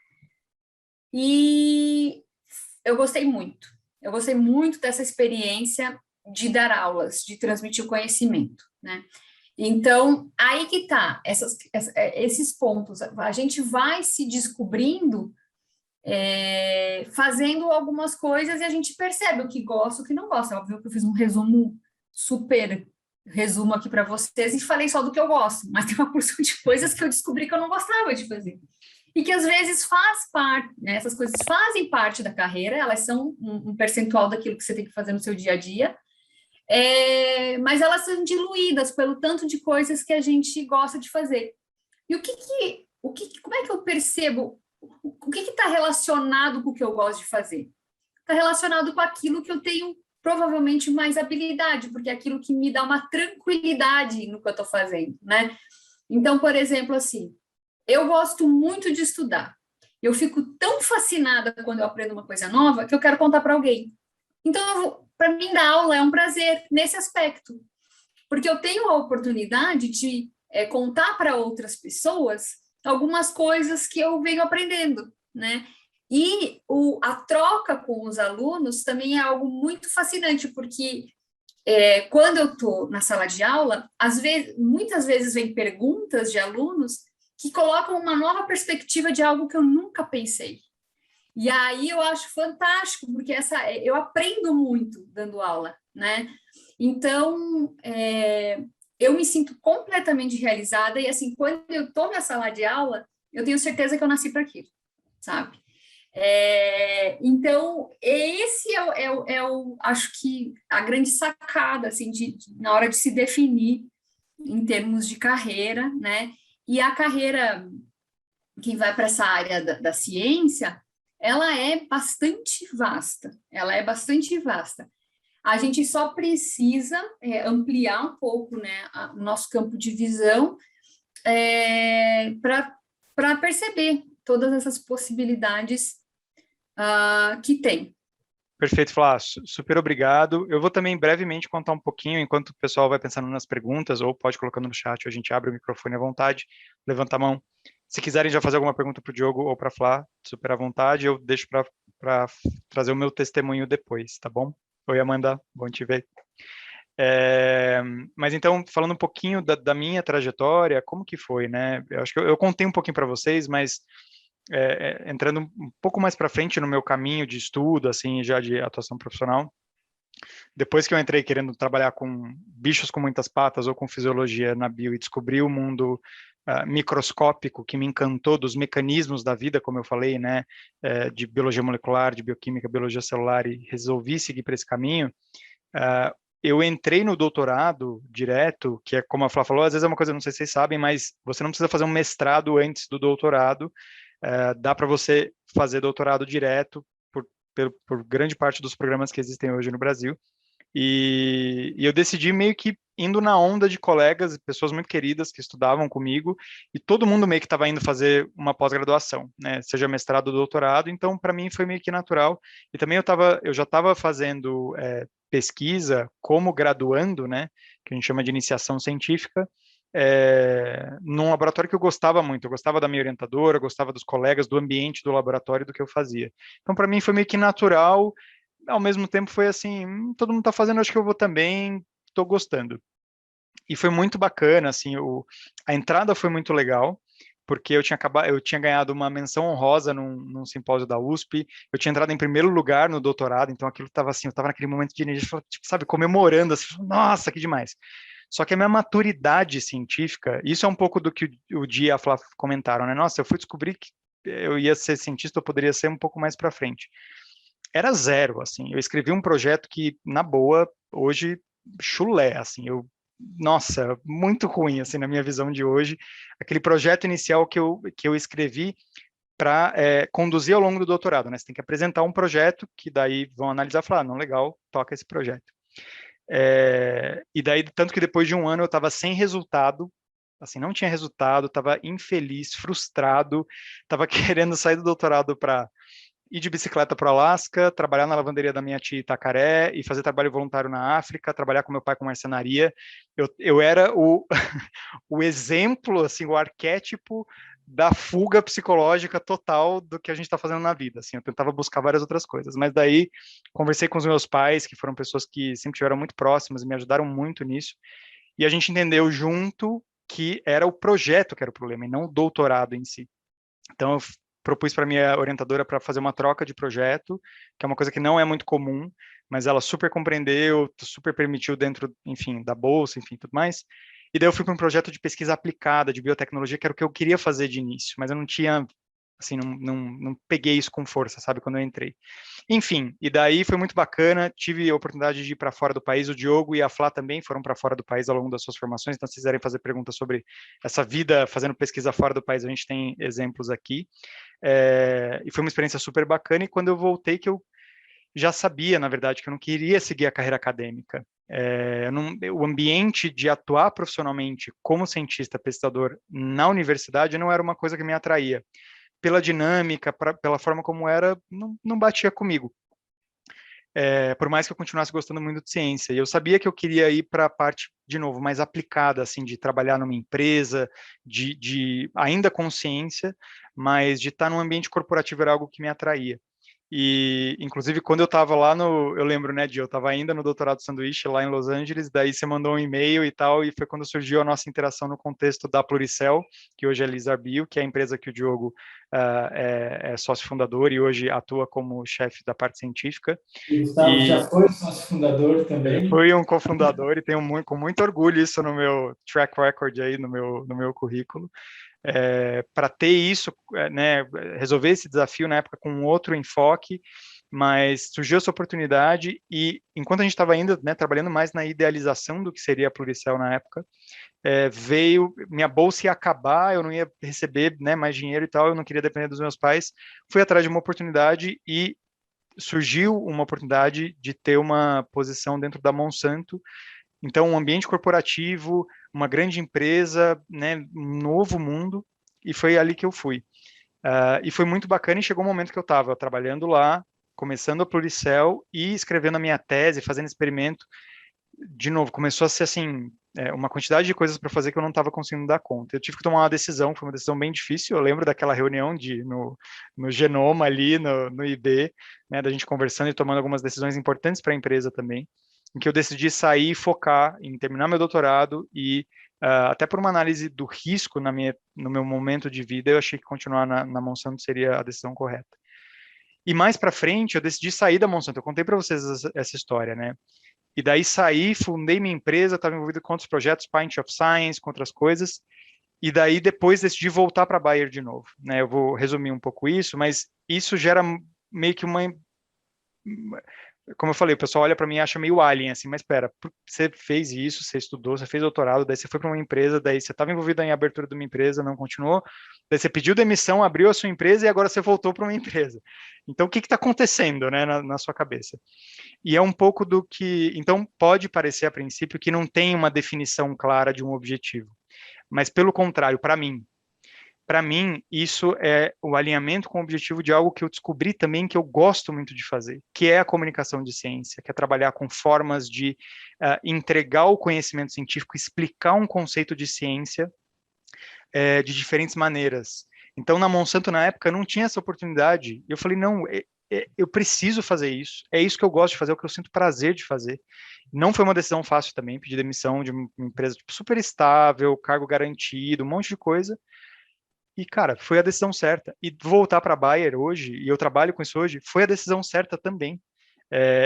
E eu gostei muito. Eu gostei muito dessa experiência de dar aulas, de transmitir o conhecimento, né? Então, aí que tá, esses pontos. A gente vai se descobrindo, fazendo algumas coisas e a gente percebe o que gosta, o que não gosta. Óbvio que eu fiz um super resumo aqui para vocês e falei só do que eu gosto, mas tem uma porção de coisas que eu descobri que eu não gostava de fazer. E que às vezes faz parte, né? Essas coisas fazem parte da carreira, elas são um percentual daquilo que você tem que fazer no seu dia a dia, mas elas são diluídas pelo tanto de coisas que a gente gosta de fazer. E como é que eu percebo o que está relacionado com o que eu gosto de fazer? Está relacionado com aquilo que eu tenho provavelmente mais habilidade, porque é aquilo que me dá uma tranquilidade no que eu estou fazendo, né? Então, por exemplo, assim, eu gosto muito de estudar. Eu fico tão fascinada quando eu aprendo uma coisa nova que eu quero contar para alguém. Então, para mim, dar aula é um prazer nesse aspecto, porque eu tenho a oportunidade de contar para outras pessoas algumas coisas que eu venho aprendendo, né? E a troca com os alunos também é algo muito fascinante, porque quando eu estou na sala de aula, muitas vezes vem perguntas de alunos que colocam uma nova perspectiva de algo que eu nunca pensei. E aí eu acho fantástico, porque eu aprendo muito dando aula, né? Então, eu me sinto completamente realizada e, assim, quando eu estou na sala de aula, eu tenho certeza que eu nasci para aquilo, sabe? Então, esse acho que a grande sacada, assim, na hora de se definir em termos de carreira, né? E a carreira que vai para essa área da ciência, ela é bastante vasta, A gente só precisa ampliar um pouco, né, o nosso campo de visão para perceber todas essas possibilidades que tem. Perfeito, Flá. Super obrigado. Eu vou também brevemente contar um pouquinho, enquanto o pessoal vai pensando nas perguntas, ou pode colocando no chat, ou a gente abre o microfone à vontade, levanta a mão. Se quiserem já fazer alguma pergunta para o Diogo ou para a Flá, super à vontade, eu deixo para trazer o meu testemunho depois, tá bom? Oi, Amanda, bom te ver. Mas então, falando um pouquinho da minha trajetória, como que foi, né? Eu acho que eu contei um pouquinho para vocês, mas entrando um pouco mais para frente no meu caminho de estudo, assim, já de atuação profissional, depois que eu entrei querendo trabalhar com bichos com muitas patas ou com fisiologia na bio e descobri o mundo microscópico que me encantou, dos mecanismos da vida, como eu falei, né, de biologia molecular, de bioquímica, biologia celular, e resolvi seguir para esse caminho, eu entrei no doutorado direto, que é como a Flá falou, às vezes é uma coisa, não sei se vocês sabem, mas você não precisa fazer um mestrado antes do doutorado, dá para você fazer doutorado direto por grande parte dos programas que existem hoje no Brasil. E eu decidi meio que indo na onda de colegas, pessoas muito queridas que estudavam comigo, e todo mundo meio que estava indo fazer uma pós-graduação, né? Seja mestrado ou doutorado, então para mim foi meio que natural. E também eu já estava fazendo pesquisa como graduando, né? Que a gente chama de iniciação científica, num laboratório que eu gostava muito. Eu gostava da minha orientadora, eu gostava dos colegas, do ambiente do laboratório, do que eu fazia. Então para mim foi meio que natural. Ao mesmo tempo foi assim, todo mundo está fazendo, acho que eu vou também, estou gostando. E foi muito bacana, assim, a entrada foi muito legal, porque eu tinha ganhado uma menção honrosa num simpósio da USP, eu tinha entrado em primeiro lugar no doutorado, então aquilo estava assim, eu estava naquele momento de energia, tipo, sabe, comemorando, assim, nossa, que demais. Só que a minha maturidade científica, isso é um pouco do que o Di e a Flá comentaram, né? Nossa, eu fui descobrir que eu ia ser cientista, eu poderia ser um pouco mais para frente. Era zero, assim. Eu escrevi um projeto que, na boa, hoje, chulé, assim. Nossa, muito ruim, assim, na minha visão de hoje. Aquele projeto inicial que eu escrevi para conduzir ao longo do doutorado, né? Você tem que apresentar um projeto que daí vão analisar e falar, não, legal, toca esse projeto. E daí, tanto que depois de um ano eu estava sem resultado, assim, não tinha resultado, estava infeliz, frustrado, estava querendo sair do doutorado para ir de bicicleta para o Alasca, trabalhar na lavanderia da minha tia em Itacaré e fazer trabalho voluntário na África, trabalhar com meu pai com marcenaria. Eu era o exemplo, assim, o arquétipo da fuga psicológica total do que a gente está fazendo na vida. Assim, eu tentava buscar várias outras coisas, mas daí conversei com os meus pais, que foram pessoas que sempre estiveram muito próximas e me ajudaram muito nisso, e a gente entendeu junto que era o projeto que era o problema, e não o doutorado em si. Então, eu propus para minha orientadora para fazer uma troca de projeto, que é uma coisa que não é muito comum, mas ela super compreendeu, super permitiu dentro, enfim, da bolsa, enfim, tudo mais. E daí eu fui para um projeto de pesquisa aplicada, de biotecnologia, que era o que eu queria fazer de início, mas eu não tinha, assim, não peguei isso com força, sabe, quando eu entrei. Enfim, e daí foi muito bacana, tive a oportunidade de ir para fora do país, o Diogo e a Flá também foram para fora do país ao longo das suas formações, então se quiserem fazer perguntas sobre essa vida fazendo pesquisa fora do país, a gente tem exemplos aqui. E foi uma experiência super bacana, e quando eu voltei, que eu já sabia, na verdade, que eu não queria seguir a carreira acadêmica. O ambiente de atuar profissionalmente como cientista, pesquisador na universidade não era uma coisa que me atraía. Pela dinâmica, pela forma como era, não batia comigo. Por mais que eu continuasse gostando muito de ciência. E eu sabia que eu queria ir para a parte, de novo, mais aplicada, assim, de trabalhar numa empresa, ainda com ciência, mas de estar num ambiente corporativo era algo que me atraía. E, inclusive, quando eu estava lá eu lembro, né, eu estava ainda no doutorado de sanduíche lá em Los Angeles, daí você mandou um e-mail e tal, e foi quando surgiu a nossa interação no contexto da Pluricel, que hoje é Lizar Bio, que é a empresa que o Diogo é sócio fundador e hoje atua como chefe da parte científica. E o Gustavo já foi sócio fundador também. Fui um cofundador e tenho com muito orgulho isso no meu track record aí, no meu currículo. Para ter isso, né, resolver esse desafio na época com outro enfoque, mas surgiu essa oportunidade e enquanto a gente estava ainda, né, trabalhando mais na idealização do que seria a Pluricel na época, veio, minha bolsa ia acabar, eu não ia receber, né, mais dinheiro e tal, eu não queria depender dos meus pais, fui atrás de uma oportunidade e surgiu uma oportunidade de ter uma posição dentro da Monsanto. Então, um ambiente corporativo, uma grande empresa, né, um novo mundo, e foi ali que eu fui. E foi muito bacana, e chegou um momento que eu estava trabalhando lá, começando a Pluricel e escrevendo a minha tese, fazendo experimento. De novo, começou a ser assim, uma quantidade de coisas para fazer que eu não estava conseguindo dar conta. Eu tive que tomar uma decisão, foi uma decisão bem difícil. Eu lembro daquela reunião no Genoma ali, no IB, né, da gente conversando e tomando algumas decisões importantes para a empresa também, em que eu decidi sair e focar em terminar meu doutorado e até por uma análise do risco no meu momento de vida, eu achei que continuar na Monsanto seria a decisão correta. E mais para frente, eu decidi sair da Monsanto. Eu contei para vocês essa história, né? E daí saí, fundei minha empresa, estava envolvido com outros projetos, Pint of Science, com outras coisas. E daí depois decidi voltar para a Bayer de novo, né? Eu vou resumir um pouco isso, mas isso gera meio que como eu falei, o pessoal olha para mim e acha meio alien, assim, mas espera, você fez isso, você estudou, você fez doutorado, daí você foi para uma empresa, daí você estava envolvido em abertura de uma empresa, não continuou, daí você pediu demissão, abriu a sua empresa e agora você voltou para uma empresa. Então, o que está acontecendo, né, na sua cabeça? E é um pouco do que, então, pode parecer a princípio que não tem uma definição clara de um objetivo, mas pelo contrário, para mim, isso é o alinhamento com o objetivo de algo que eu descobri também que eu gosto muito de fazer, que é a comunicação de ciência, que é trabalhar com formas de entregar o conhecimento científico, explicar um conceito de ciência de diferentes maneiras. Então, na Monsanto, na época, não tinha essa oportunidade. Eu falei, não, eu preciso fazer isso. É isso que eu gosto de fazer, é o que eu sinto prazer de fazer. Não foi uma decisão fácil também, pedir demissão de uma empresa super estável, cargo garantido, um monte de coisa. E, cara, foi a decisão certa. E voltar para a Bayer hoje, e eu trabalho com isso hoje, foi a decisão certa também.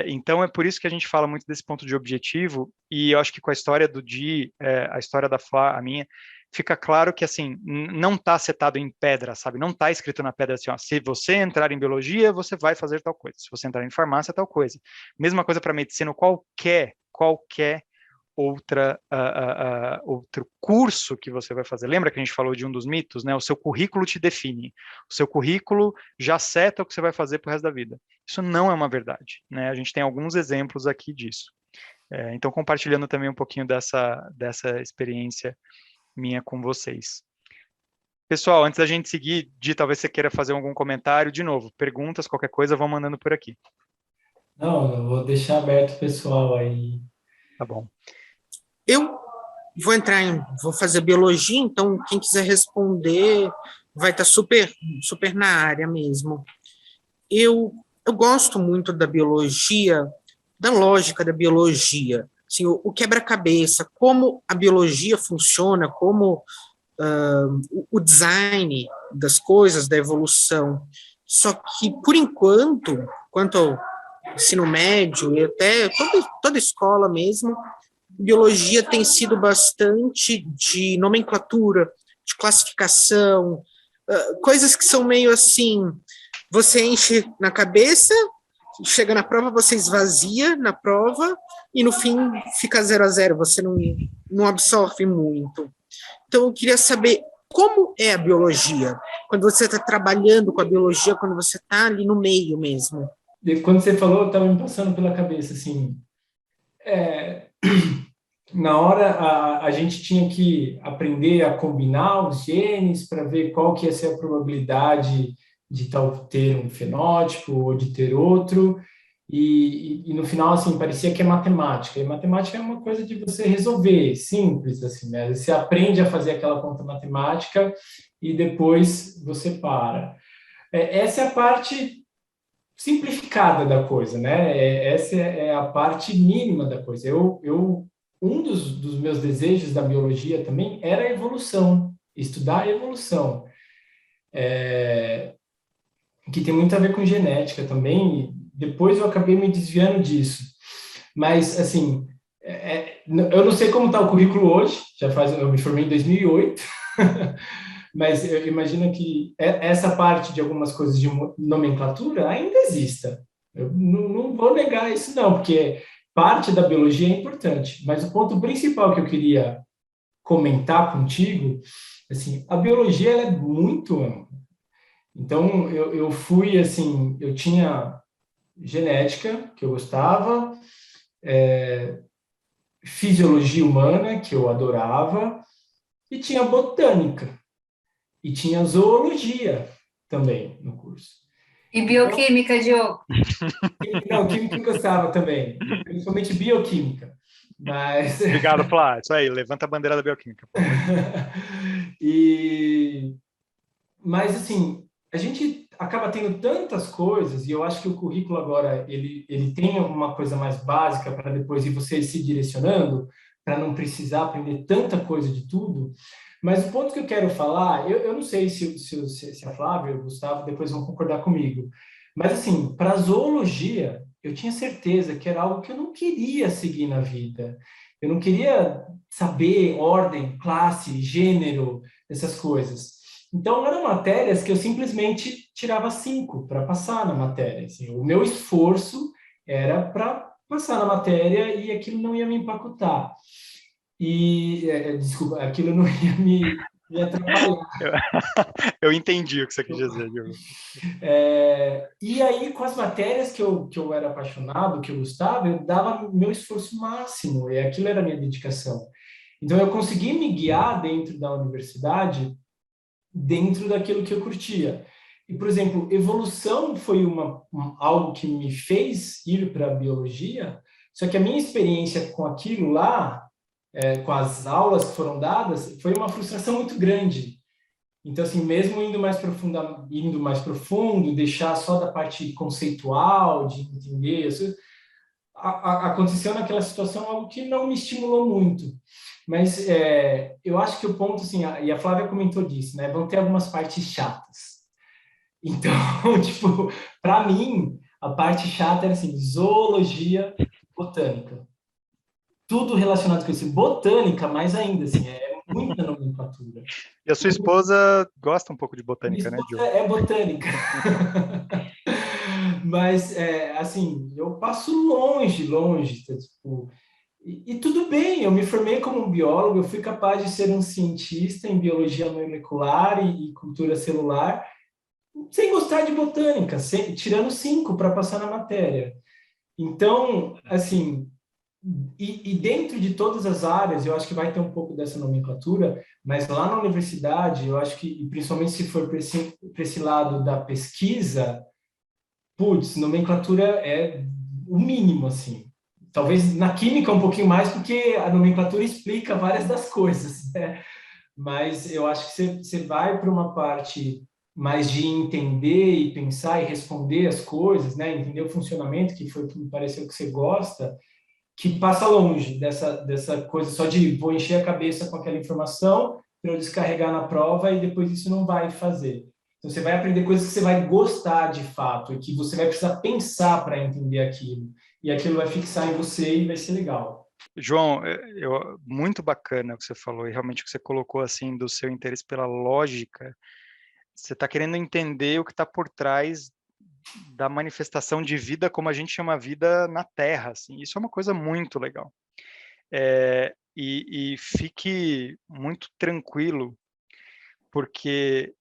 Então, é por isso que a gente fala muito desse ponto de objetivo, e eu acho que com a história do Di, a história da Flá, a minha, fica claro que, assim, não está setado em pedra, sabe? Não está escrito na pedra assim, ó, se você entrar em biologia, você vai fazer tal coisa. Se você entrar em farmácia, tal coisa. Mesma coisa para medicina, qualquer outro curso que você vai fazer. Lembra que a gente falou de um dos mitos, né? O seu currículo te define. O seu currículo já seta o que você vai fazer pro resto da vida. Isso não é uma verdade, né? A gente tem alguns exemplos aqui disso. Então, compartilhando também um pouquinho dessa experiência minha com vocês. Pessoal, antes da gente seguir, Di, talvez você queira fazer algum comentário. De novo, perguntas, qualquer coisa, vão mandando por aqui. Não, eu vou deixar aberto o pessoal aí. Tá bom. Eu vou fazer biologia, então quem quiser responder vai estar super na área mesmo. Eu gosto muito da biologia, da lógica da biologia, assim, o quebra-cabeça, como a biologia funciona, como o design das coisas, da evolução. Só que, por enquanto, quanto ao ensino médio e até toda escola mesmo, biologia tem sido bastante de nomenclatura, de classificação, coisas que são meio assim, você enche na cabeça, chega na prova, você esvazia na prova, e no fim fica 0-0, você não absorve muito. Então eu queria saber como é a biologia, quando você está trabalhando com a biologia, quando você está ali no meio mesmo. Quando você falou, estava me passando pela cabeça, assim, na hora a gente tinha que aprender a combinar os genes para ver qual que ia ser a probabilidade de ter um fenótipo ou de ter outro, e no final, assim, parecia que é matemática, e matemática é uma coisa de você resolver, simples, assim, né? Você aprende a fazer aquela conta matemática e depois você para. Essa é a parte simplificada da coisa, né? Essa é a parte mínima da coisa. Um dos meus desejos da biologia também era a evolução, estudar a evolução, que tem muito a ver com genética também. Depois eu acabei me desviando disso. Mas, assim, eu não sei como está o currículo hoje, eu me formei em 2008, mas eu imagino que essa parte de algumas coisas de nomenclatura ainda exista. Eu não vou negar isso, não, porque parte da biologia é importante. Mas o ponto principal que eu queria comentar contigo, assim, a biologia ela é muito ampla. Então, eu fui, assim, eu tinha genética, que eu gostava, fisiologia humana, que eu adorava, e tinha botânica. E tinha zoologia também no curso. E bioquímica, Diogo? Não, química eu gostava também, principalmente bioquímica. Mas... Obrigado, Flá. Isso aí, levanta a bandeira da bioquímica. Mas, assim, a gente acaba tendo tantas coisas, e eu acho que o currículo agora, ele tem uma coisa mais básica para depois ir você se direcionando, para não precisar aprender tanta coisa de tudo. Mas o ponto que eu quero falar, eu não sei se a Flávia e o Gustavo depois vão concordar comigo, mas, assim, para a zoologia, eu tinha certeza que era algo que eu não queria seguir na vida. Eu não queria saber ordem, classe, gênero, essas coisas. Então, eram matérias que eu simplesmente tirava 5 para passar na matéria. Assim, o meu esforço era para passar na matéria e aquilo não ia me empacotar. E, desculpa, aquilo não ia me atrapalhar. Eu entendi o que você quis dizer, Diogo. E aí, com as matérias que eu era apaixonado, que eu gostava, eu dava meu esforço máximo, e aquilo era a minha dedicação. Então, eu consegui me guiar dentro da universidade, dentro daquilo que eu curtia. E, por exemplo, evolução foi algo que me fez ir para a biologia, só que a minha experiência com aquilo lá, com as aulas que foram dadas, foi uma frustração muito grande. Então, assim, mesmo indo mais profundo, deixar só da parte conceitual, de entender, aconteceu naquela situação algo que não me estimulou muito. Mas eu acho que o ponto, assim, e a Flávia comentou disso, né? Vão ter algumas partes chatas. Então, tipo, para mim, a parte chata era assim, zoologia, botânica. Tudo relacionado com isso. Botânica, mais ainda, assim, é muita nomenclatura. E a sua esposa gosta um pouco de Minha botânica, né, esposa Diogo? é botânica. Mas, assim, eu passo longe, tá, tipo, e tudo bem, eu me formei como um biólogo, eu fui capaz de ser um cientista em biologia molecular e cultura celular, sem gostar de botânica, tirando 5 para passar na matéria. Então, assim, e dentro de todas as áreas, eu acho que vai ter um pouco dessa nomenclatura, mas lá na universidade, eu acho que, e principalmente se for para esse lado da pesquisa, putz, nomenclatura é o mínimo, assim. Talvez na química um pouquinho mais, porque a nomenclatura explica várias das coisas, né? Mas eu acho que você vai para uma parte mais de entender e pensar e responder as coisas, né? Entender o funcionamento, que foi o que me pareceu que você gosta, que passa longe dessa coisa só de vou encher a cabeça com aquela informação para eu descarregar na prova e depois isso não vai fazer. Então, você vai aprender coisas que você vai gostar de fato e que você vai precisar pensar para entender aquilo. E aquilo vai fixar em você e vai ser legal. João, muito bacana o que você falou e realmente o que você colocou assim do seu interesse pela lógica. Você está querendo entender o que está por trás da manifestação de vida como a gente chama a vida na Terra, assim. Isso é uma coisa muito legal. E fique muito tranquilo, porque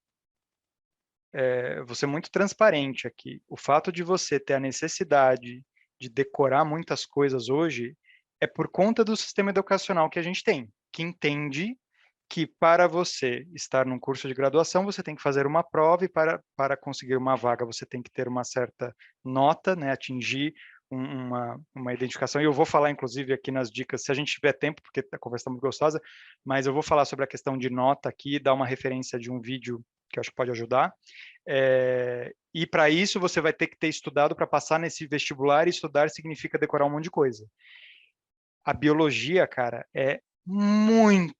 você é muito transparente aqui. O fato de você ter a necessidade de decorar muitas coisas hoje é por conta do sistema educacional que a gente tem, que entende que para você estar num curso de graduação, você tem que fazer uma prova e para conseguir uma vaga você tem que ter uma certa nota, né, atingir uma identificação. E eu vou falar, inclusive, aqui nas dicas, se a gente tiver tempo, porque a conversa está muito gostosa, mas eu vou falar sobre a questão de nota aqui, dar uma referência de um vídeo que eu acho que pode ajudar. E para isso você vai ter que ter estudado para passar nesse vestibular, e estudar significa decorar um monte de coisa. A biologia, cara, é muito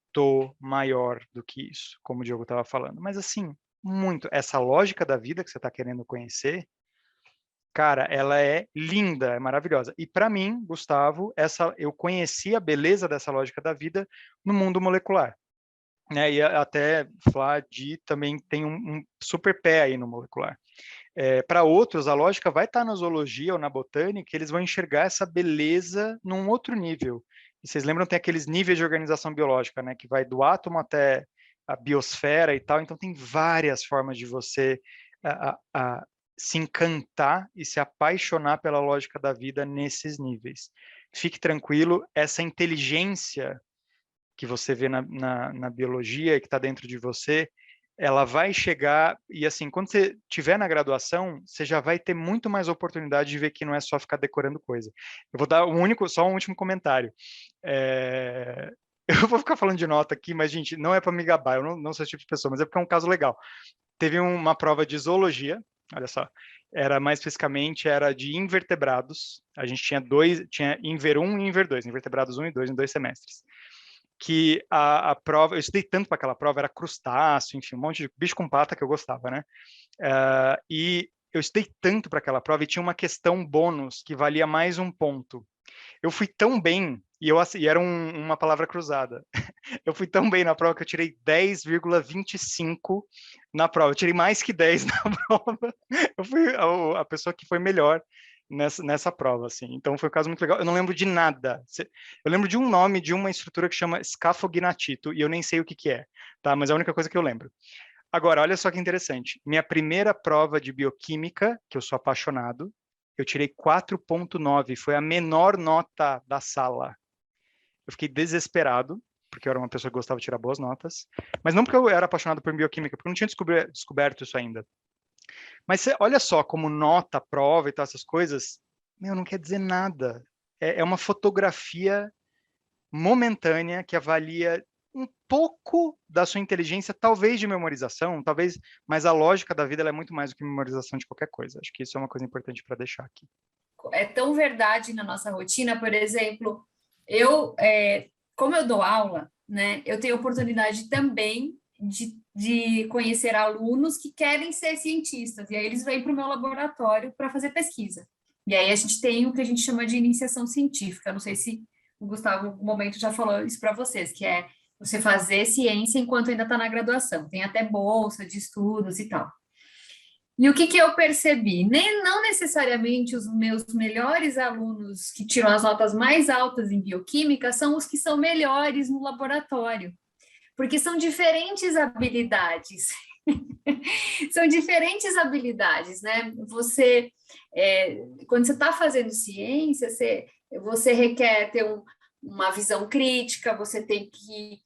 maior do que isso, como o Diogo estava falando. Mas assim, muito. Essa lógica da vida que você está querendo conhecer, cara, ela é linda, é maravilhosa. E para mim, Gustavo, eu conheci a beleza dessa lógica da vida no mundo molecular. Né? E até Fladi também tem um super pé aí no molecular. Para outros, a lógica vai estar na zoologia ou na botânica, eles vão enxergar essa beleza num outro nível. E vocês lembram, tem aqueles níveis de organização biológica, né, que vai do átomo até a biosfera e tal, então tem várias formas de você se encantar e se apaixonar pela lógica da vida nesses níveis. Fique tranquilo, essa inteligência que você vê na biologia e que está dentro de você, ela vai chegar, e assim, quando você estiver na graduação, você já vai ter muito mais oportunidade de ver que não é só ficar decorando coisa. Eu vou dar só um último comentário. Eu vou ficar falando de nota aqui, mas, gente, não é para me gabar, eu não sou esse tipo de pessoa, mas é porque é um caso legal. Teve uma prova de zoologia, olha só, mais especificamente, era de invertebrados. A gente tinha Inver 1 e Inver 2, invertebrados 1 e 2 em 2 semestres. Que a prova, eu estudei tanto para aquela prova, era crustáceo, enfim, um monte de bicho com pata que eu gostava, né? E eu estudei tanto para aquela prova e tinha uma questão bônus que valia mais um ponto. Eu fui tão bem, e era uma palavra cruzada, eu fui tão bem na prova que eu tirei 10,25 na prova, eu tirei mais que 10 na prova, eu fui a pessoa que foi melhor nessa prova, assim. Então, foi um caso muito legal. Eu não lembro de nada. Eu lembro de um nome de uma estrutura que chama escafognatito, e eu nem sei o que é, tá? Mas é a única coisa que eu lembro. Agora, olha só que interessante. Minha primeira prova de bioquímica, que eu sou apaixonado, eu tirei 4,9. Foi a menor nota da sala. Eu fiquei desesperado, porque eu era uma pessoa que gostava de tirar boas notas. Mas não porque eu era apaixonado por bioquímica, porque eu não tinha descoberto isso ainda. Mas olha só como nota, prova e tal, essas coisas, não quer dizer nada. É uma fotografia momentânea que avalia um pouco da sua inteligência, talvez de memorização, talvez, mas a lógica da vida ela é muito mais do que memorização de qualquer coisa. Acho que isso é uma coisa importante para deixar aqui. É tão verdade na nossa rotina, por exemplo, como eu dou aula, né, eu tenho oportunidade também de conhecer alunos que querem ser cientistas, e aí eles vêm para o meu laboratório para fazer pesquisa. E aí a gente tem o que a gente chama de iniciação científica. Não sei se o Gustavo, em algum momento, já falou isso para vocês, que é você fazer ciência enquanto ainda está na graduação. Tem até bolsa de estudos e tal. E o que eu percebi? Não necessariamente os meus melhores alunos que tiram as notas mais altas em bioquímica são os que são melhores no laboratório, porque são diferentes habilidades. São diferentes habilidades, né? Quando você está fazendo ciência, você requer ter uma visão crítica, você tem que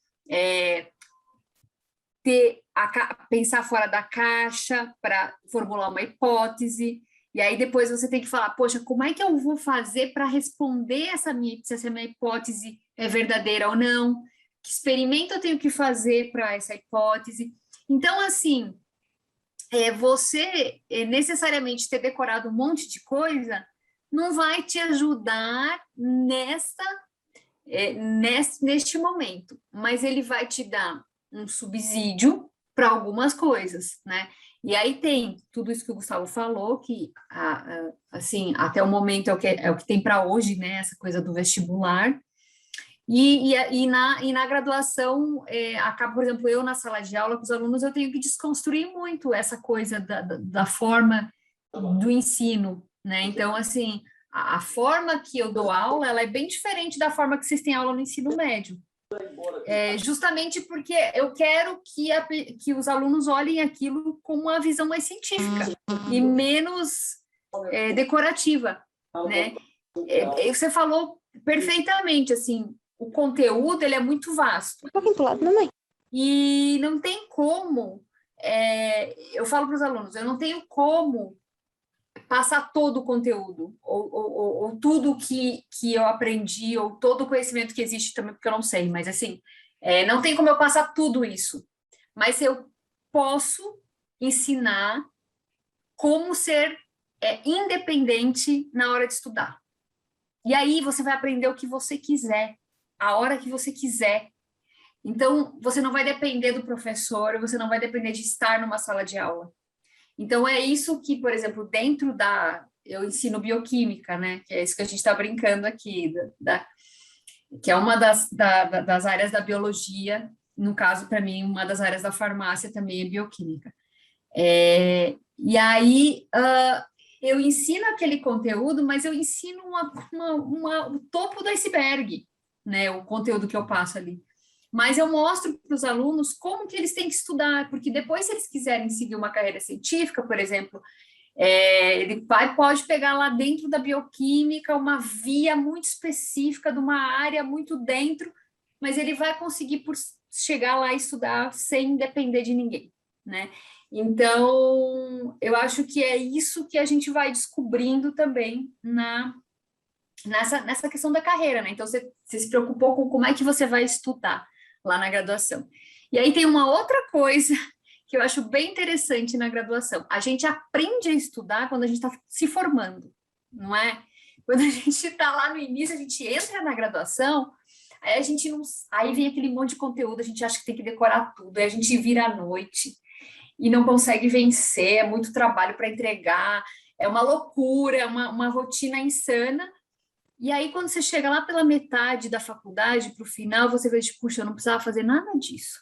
pensar fora da caixa para formular uma hipótese, e aí depois você tem que falar, poxa, como é que eu vou fazer para responder se essa minha hipótese é verdadeira ou não? Que experimento eu tenho que fazer para essa hipótese? Então, assim, você necessariamente ter decorado um monte de coisa não vai te ajudar neste momento, mas ele vai te dar um subsídio para algumas coisas, né? E aí tem tudo isso que o Gustavo falou, que assim, até o momento é o que tem para hoje, né? Essa coisa do vestibular. E na graduação, acaba, por exemplo, eu na sala de aula com os alunos, eu tenho que desconstruir muito essa coisa da forma do ensino, né? Então, assim, a forma que eu dou aula, ela é bem diferente da forma que vocês têm aula no ensino médio. Justamente porque eu quero que os alunos olhem aquilo com uma visão mais científica e menos decorativa, né? Você falou perfeitamente, assim, o conteúdo ele é muito vasto. Um pouquinho pro lado, mamãe. E não tem como, eu falo para os alunos, eu não tenho como passar todo o conteúdo, ou tudo que eu aprendi, ou todo o conhecimento que existe também, porque eu não sei, mas assim, não tem como eu passar tudo isso. Mas eu posso ensinar como ser independente na hora de estudar. E aí você vai aprender o que você quiser, a hora que você quiser. Então, você não vai depender do professor, você não vai depender de estar numa sala de aula. Então, é isso que, por exemplo, eu ensino bioquímica, né? Que é isso que a gente está brincando aqui, que é uma das áreas da biologia. No caso, para mim, uma das áreas da farmácia também é bioquímica. E aí, eu ensino aquele conteúdo, mas eu ensino o topo do iceberg, né? O conteúdo que eu passo ali. Mas eu mostro para os alunos como que eles têm que estudar, porque depois, se eles quiserem seguir uma carreira científica, por exemplo, ele pode pegar lá dentro da bioquímica uma via muito específica de uma área muito dentro, mas ele vai conseguir chegar lá e estudar sem depender de ninguém, né? Então, eu acho que é isso que a gente vai descobrindo também nessa questão da carreira, né? Então, você se preocupou com como é que você vai estudar lá na graduação. E aí tem uma outra coisa que eu acho bem interessante na graduação. A gente aprende a estudar quando a gente está se formando, não é? Quando a gente está lá no início, a gente entra na graduação, aí a gente não... Aí vem aquele monte de conteúdo, a gente acha que tem que decorar tudo, aí a gente vira à noite e não consegue vencer, é muito trabalho para entregar, é uma loucura, é uma rotina insana. E aí, quando você chega lá pela metade da faculdade, para o final, você vê, tipo, puxa, eu não precisava fazer nada disso.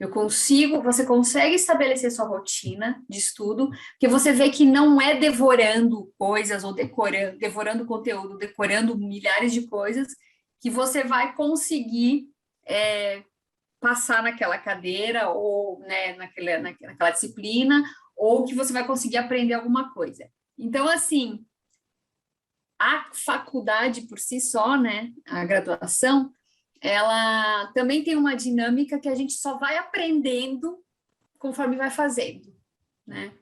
Você consegue estabelecer sua rotina de estudo, porque você vê que não é devorando coisas ou devorando conteúdo, decorando milhares de coisas, que você vai conseguir passar naquela cadeira ou, né, naquela disciplina, ou que você vai conseguir aprender alguma coisa. Então, assim, a faculdade por si só, né, a graduação, ela também tem uma dinâmica que a gente só vai aprendendo conforme vai fazendo, né?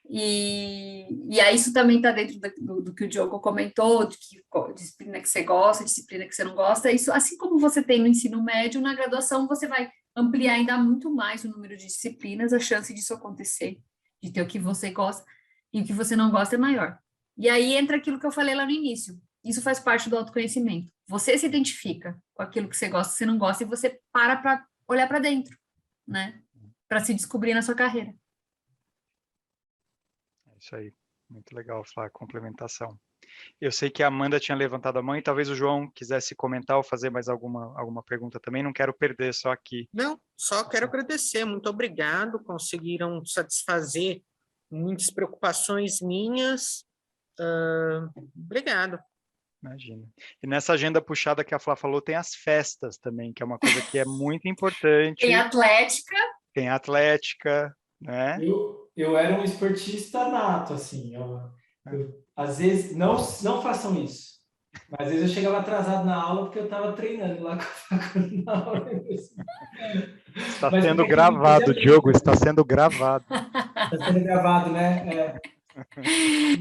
E aí isso também está dentro do que o Diogo comentou, de que disciplina que você gosta, disciplina que você não gosta. Isso, assim como você tem no ensino médio, na graduação você vai ampliar ainda muito mais o número de disciplinas, a chance disso acontecer, de ter o que você gosta e o que você não gosta é maior. E aí entra aquilo que eu falei lá no início. Isso faz parte do autoconhecimento. Você se identifica com aquilo que você gosta, que você não gosta, e você para olhar para dentro, né? Para se descobrir na sua carreira. É isso aí. Muito legal, Flá, complementação. Eu sei que a Amanda tinha levantado a mão e talvez o João quisesse comentar ou fazer mais alguma pergunta também. Não quero perder só aqui. Não, só quero agradecer. Muito obrigado. Conseguiram satisfazer muitas preocupações minhas. Obrigado. Imagina. E nessa agenda puxada que a Flá falou, tem as festas também, que é uma coisa que é muito importante. Tem atlética. Tem atlética, né? Eu era um esportista nato, assim. Às vezes, não façam isso. Mas às vezes eu chegava atrasado na aula porque eu estava treinando lá na aula. Está sendo gravado, Diogo, está sendo gravado. Está sendo gravado, né?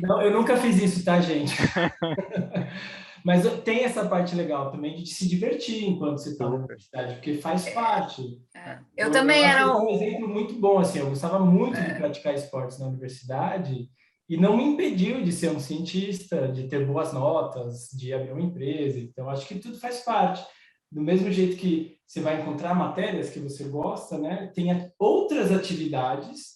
Não, eu nunca fiz isso, tá, gente? Mas tem essa parte legal também de se divertir enquanto você está na universidade, porque faz parte. Eu também era um exemplo muito bom, assim, eu gostava muito de praticar esportes na universidade e não me impediu de ser um cientista, de ter boas notas, de abrir uma empresa. Então, acho que tudo faz parte. Do mesmo jeito que você vai encontrar matérias que você gosta, né? Tem outras atividades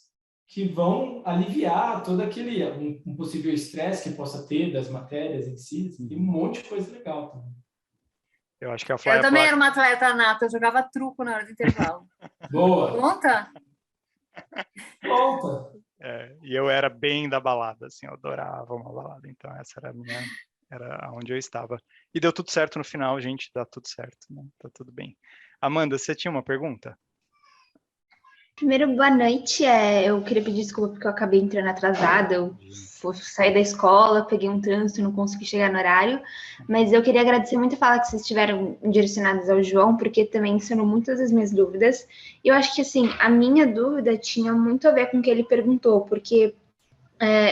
que vão aliviar todo aquele um possível estresse que possa ter das matérias em si. Tem um monte de coisa legal também. Eu acho que a Eu também era uma atleta nata, eu jogava truco na hora do intervalo. Boa! Conta? Conta! E eu era bem da balada, assim, eu adorava uma balada, então essa era onde eu estava. E deu tudo certo no final, gente, dá tudo certo, né? Tá tudo bem. Amanda, você tinha uma pergunta? Primeiro, boa noite. Eu queria pedir desculpa porque eu acabei entrando atrasada. Eu saí da escola, peguei um trânsito, não consegui chegar no horário. Mas eu queria agradecer muito a fala que vocês tiveram direcionadas ao João, porque também sanou muitas das minhas dúvidas. E eu acho que, assim, a minha dúvida tinha muito a ver com o que ele perguntou, porque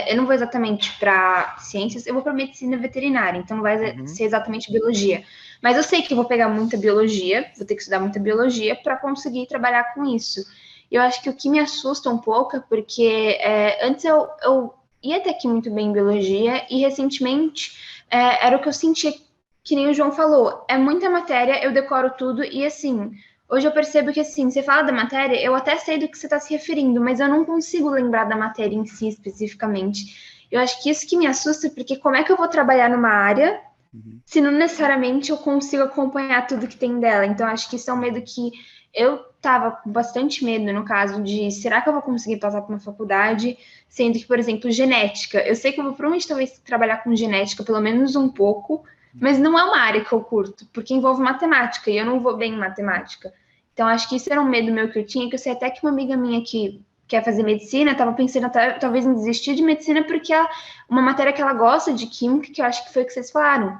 eu não vou exatamente para ciências, eu vou para medicina veterinária, então não vai ser exatamente biologia. Mas eu sei que eu vou pegar muita biologia, vou ter que estudar muita biologia para conseguir trabalhar com isso. Eu acho que o que me assusta um pouco é porque antes eu ia até aqui muito bem em biologia e recentemente era o que eu sentia, que nem o João falou, é muita matéria, eu decoro tudo e assim, hoje eu percebo que assim, você fala da matéria, eu até sei do que você está se referindo, mas eu não consigo lembrar da matéria em si especificamente. Eu acho que isso que me assusta, porque como é que eu vou trabalhar numa área se não necessariamente eu consigo acompanhar tudo que tem dela? Então, acho que isso é um medo que eu tava com bastante medo, no caso de, será que eu vou conseguir passar por uma faculdade, sendo que, por exemplo, genética, eu sei que eu vou provavelmente talvez trabalhar com genética pelo menos um pouco, mas não é uma área que eu curto, porque envolve matemática, e eu não vou bem em matemática. Então, acho que isso era um medo meu que eu tinha, que eu sei até que uma amiga minha que quer fazer medicina, estava pensando até, talvez em desistir de medicina, porque uma matéria que ela gosta de química, que eu acho que foi o que vocês falaram,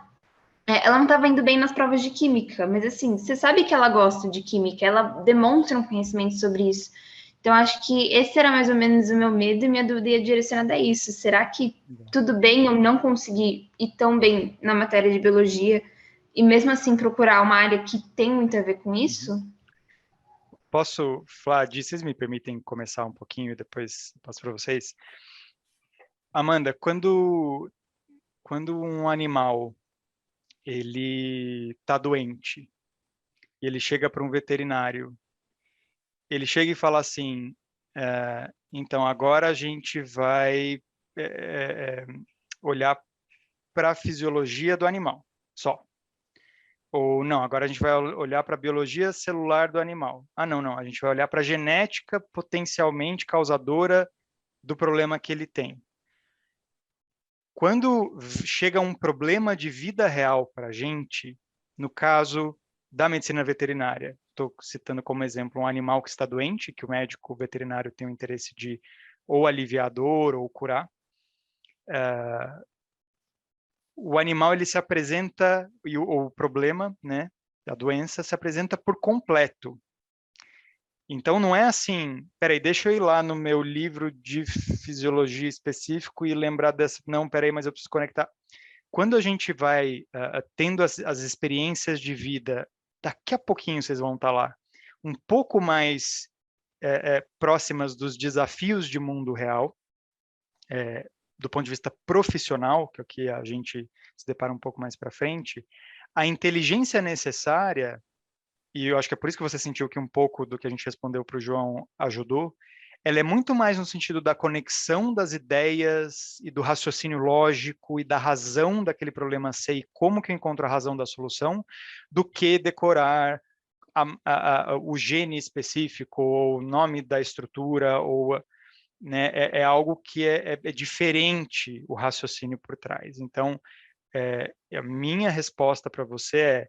ela não estava indo bem nas provas de química, mas assim, você sabe que ela gosta de química, ela demonstra um conhecimento sobre isso. Então, acho que esse era mais ou menos o meu medo e minha dúvida ia direcionada a isso. Será que tudo bem eu não conseguir ir tão bem na matéria de biologia e mesmo assim procurar uma área que tem muito a ver com isso? Posso, Flávio, vocês me permitem começar um pouquinho e depois passo para vocês? Amanda, quando um animal ele está doente e ele chega para um veterinário, ele chega e fala assim, então agora a gente vai olhar para a fisiologia do animal, só. Ou não, agora a gente vai olhar para a biologia celular do animal. Ah, não, a gente vai olhar para a genética potencialmente causadora do problema que ele tem. Quando chega um problema de vida real para a gente, no caso da medicina veterinária, estou citando como exemplo um animal que está doente, que o médico veterinário tem o interesse de ou aliviar a dor ou curar, o animal ele se apresenta, o problema, né, a doença se apresenta por completo. Então não é assim, peraí, deixa eu ir lá no meu livro de fisiologia específico e lembrar dessa, não, peraí, mas eu preciso conectar. Quando a gente vai tendo as experiências de vida, daqui a pouquinho vocês vão estar lá, um pouco mais próximas dos desafios de mundo real, do ponto de vista profissional, que é o que a gente se depara um pouco mais para frente, a inteligência necessária, e eu acho que é por isso que você sentiu que um pouco do que a gente respondeu para o João ajudou, ela é muito mais no sentido da conexão das ideias e do raciocínio lógico e da razão daquele problema ser e como que eu encontro a razão da solução, do que decorar o gene específico, ou o nome da estrutura, ou... Né, é algo que é diferente o raciocínio por trás. Então, a minha resposta para você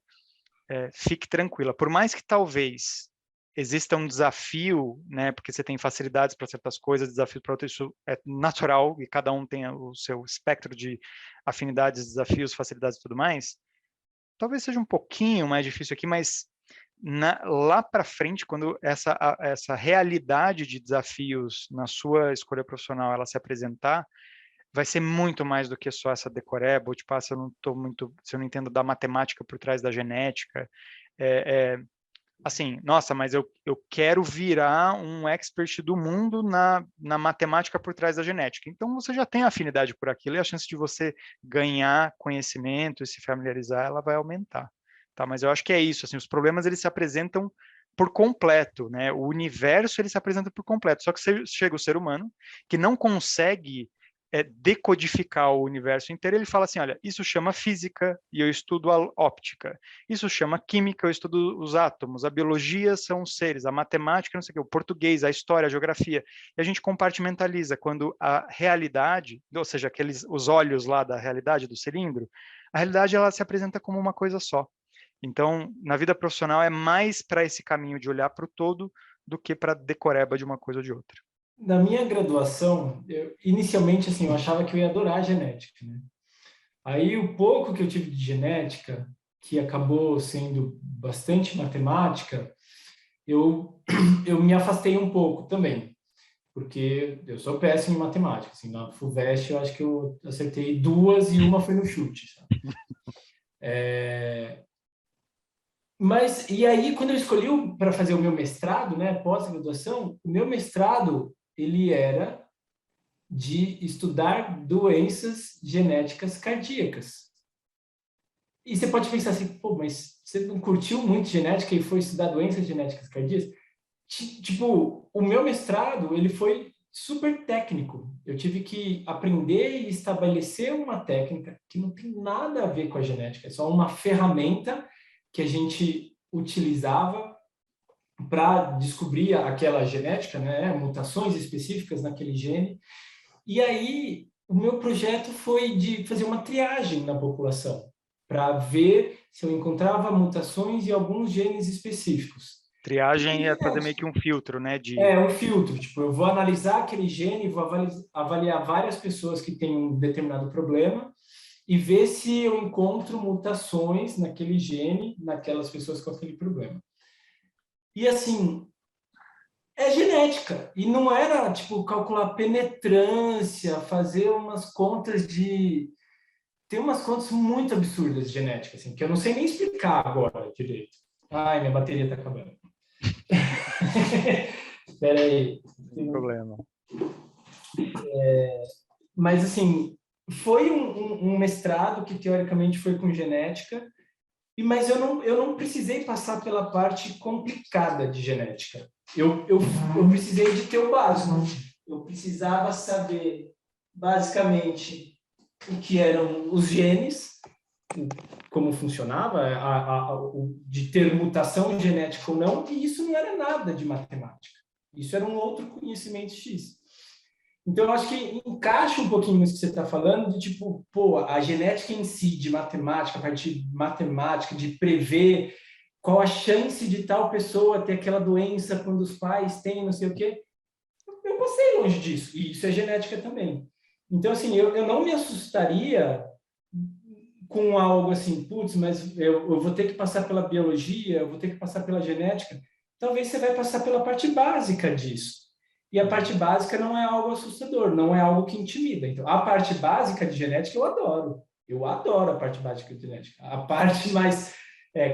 fique tranquila. Por mais que talvez exista um desafio, né, porque você tem facilidades para certas coisas, desafios para outras, isso é natural, e cada um tem o seu espectro de afinidades, desafios, facilidades e tudo mais, talvez seja um pouquinho mais difícil aqui, mas lá para frente, quando essa realidade de desafios na sua escolha profissional ela se apresentar, vai ser muito mais do que só essa decoreba, tipo, se eu não entendo da matemática por trás da genética, assim, nossa, mas eu quero virar um expert do mundo na matemática por trás da genética. Então, você já tem afinidade por aquilo e a chance de você ganhar conhecimento e se familiarizar, ela vai aumentar. Tá, mas eu acho que é isso, assim, os problemas eles se apresentam por completo, né? O universo ele se apresenta por completo, só que chega o ser humano que não consegue decodificar o universo inteiro, ele fala assim, olha, isso chama física e eu estudo a óptica, isso chama química, eu estudo os átomos, a biologia são os seres, a matemática, não sei o que, o português, a história, a geografia, e a gente compartimentaliza quando a realidade, ou seja, os olhos lá da realidade do cilindro, a realidade ela se apresenta como uma coisa só. Então, na vida profissional é mais para esse caminho de olhar para o todo do que para decoreba de uma coisa ou de outra. Na minha graduação, inicialmente, assim, eu achava que eu ia adorar a genética, né? Aí, o pouco que eu tive de genética, que acabou sendo bastante matemática, eu me afastei um pouco também, porque eu sou péssimo em matemática. Assim, na FUVEST, eu acho que eu acertei 2 e uma foi no chute, sabe? Mas, e aí, quando eu escolhi para fazer o meu mestrado, né, pós-graduação, o meu mestrado, ele era de estudar doenças genéticas cardíacas. E você pode pensar assim, pô, mas você não curtiu muito genética e foi estudar doenças genéticas cardíacas? Tipo, o meu mestrado, ele foi super técnico. Eu tive que aprender e estabelecer uma técnica que não tem nada a ver com a genética, é só uma ferramenta que a gente utilizava para descobrir aquela genética, né, mutações específicas naquele gene. E aí, o meu projeto foi de fazer uma triagem na população, para ver se eu encontrava mutações em alguns genes específicos. Triagem é fazer meio que um filtro, né? Um filtro. Tipo, eu vou analisar aquele gene, vou avaliar várias pessoas que têm um determinado problema e ver se eu encontro mutações naquele gene, naquelas pessoas com aquele problema. E, assim, é genética. E não era, tipo, calcular penetrância, fazer umas contas de... Tem umas contas muito absurdas de genética, assim, que eu não sei nem explicar agora direito. Ai, minha bateria está acabando. Espera aí. Sem problema. Mas, assim, foi um mestrado que, teoricamente, foi com genética, mas eu não precisei passar pela parte complicada de genética. Eu precisei de ter o básico. Eu precisava saber, basicamente, o que eram os genes como funcionava, de ter mutação genética ou não, e isso não era nada de matemática. Isso era um outro conhecimento X. Então, eu acho que encaixa um pouquinho nisso que você está falando, de tipo, pô, a genética em si, de matemática, a partir de matemática, de prever qual a chance de tal pessoa ter aquela doença quando os pais têm, não sei o quê. Eu passei longe disso, e isso é genética também. Então, assim, eu não me assustaria com algo assim, putz, mas eu vou ter que passar pela biologia, eu vou ter que passar pela genética. Talvez você vai passar pela parte básica disso. E a parte básica não é algo assustador, não é algo que intimida. Então, a parte básica de genética eu adoro. Eu adoro a parte básica de genética. A parte mais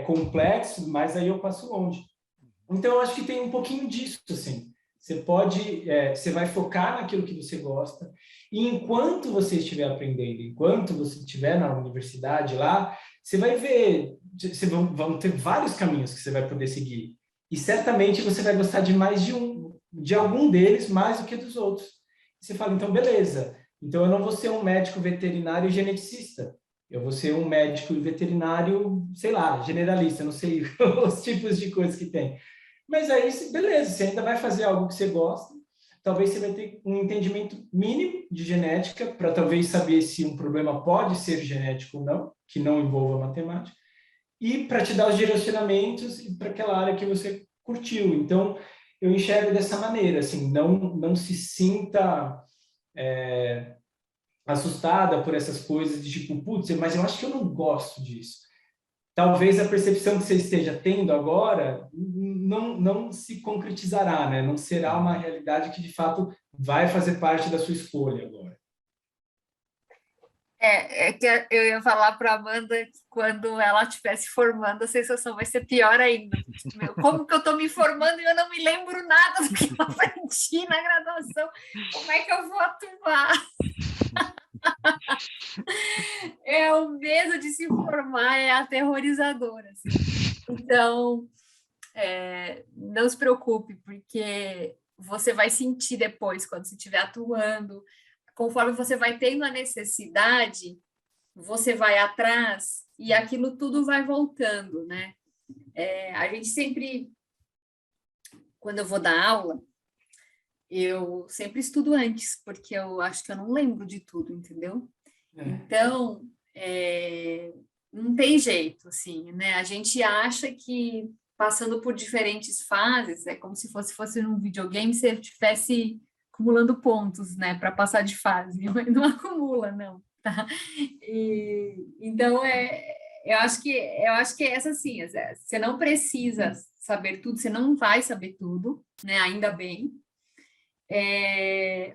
complexa, mas aí eu passo longe. Então, eu acho que tem um pouquinho disso, assim. Você vai focar naquilo que você gosta, e enquanto você estiver aprendendo, enquanto você estiver na universidade lá, você vai ver, vão ter vários caminhos que você vai poder seguir. E certamente você vai gostar de algum deles mais do que dos outros. Você fala, então, beleza. Então, eu não vou ser um médico veterinário geneticista. Eu vou ser um médico veterinário, sei lá, generalista, não sei os tipos de coisas que tem. Mas aí, beleza, você ainda vai fazer algo que você gosta. Talvez você vai ter um entendimento mínimo de genética para talvez saber se um problema pode ser genético ou não, que não envolva matemática, e para te dar os direcionamentos para aquela área que você curtiu. Então, eu enxergo dessa maneira, assim, não se sinta assustada por essas coisas de tipo, putz, mas eu acho que eu não gosto disso. Talvez a percepção que você esteja tendo agora não se concretizará, né? Não será uma realidade que, de fato, vai fazer parte da sua escolha agora. É que eu ia falar para a Amanda que quando ela estiver se formando, a sensação vai ser pior ainda. Como que eu estou me formando e eu não me lembro nada do que eu aprendi na graduação? Como é que eu vou atuar? O medo de se formar é aterrorizador. Assim. Então, não se preocupe, porque você vai sentir depois, quando você estiver atuando, conforme você vai tendo a necessidade, você vai atrás e aquilo tudo vai voltando, né? A gente sempre, quando eu vou dar aula, eu sempre estudo antes, porque eu acho que eu não lembro de tudo, entendeu? Então, não tem jeito, assim, né? A gente acha que passando por diferentes fases, é como se fosse num videogame, você estivesse acumulando pontos, né, para passar de fase, mas não acumula, não, tá? Então, eu acho que essa assim, você não precisa saber tudo, você não vai saber tudo, né, ainda bem,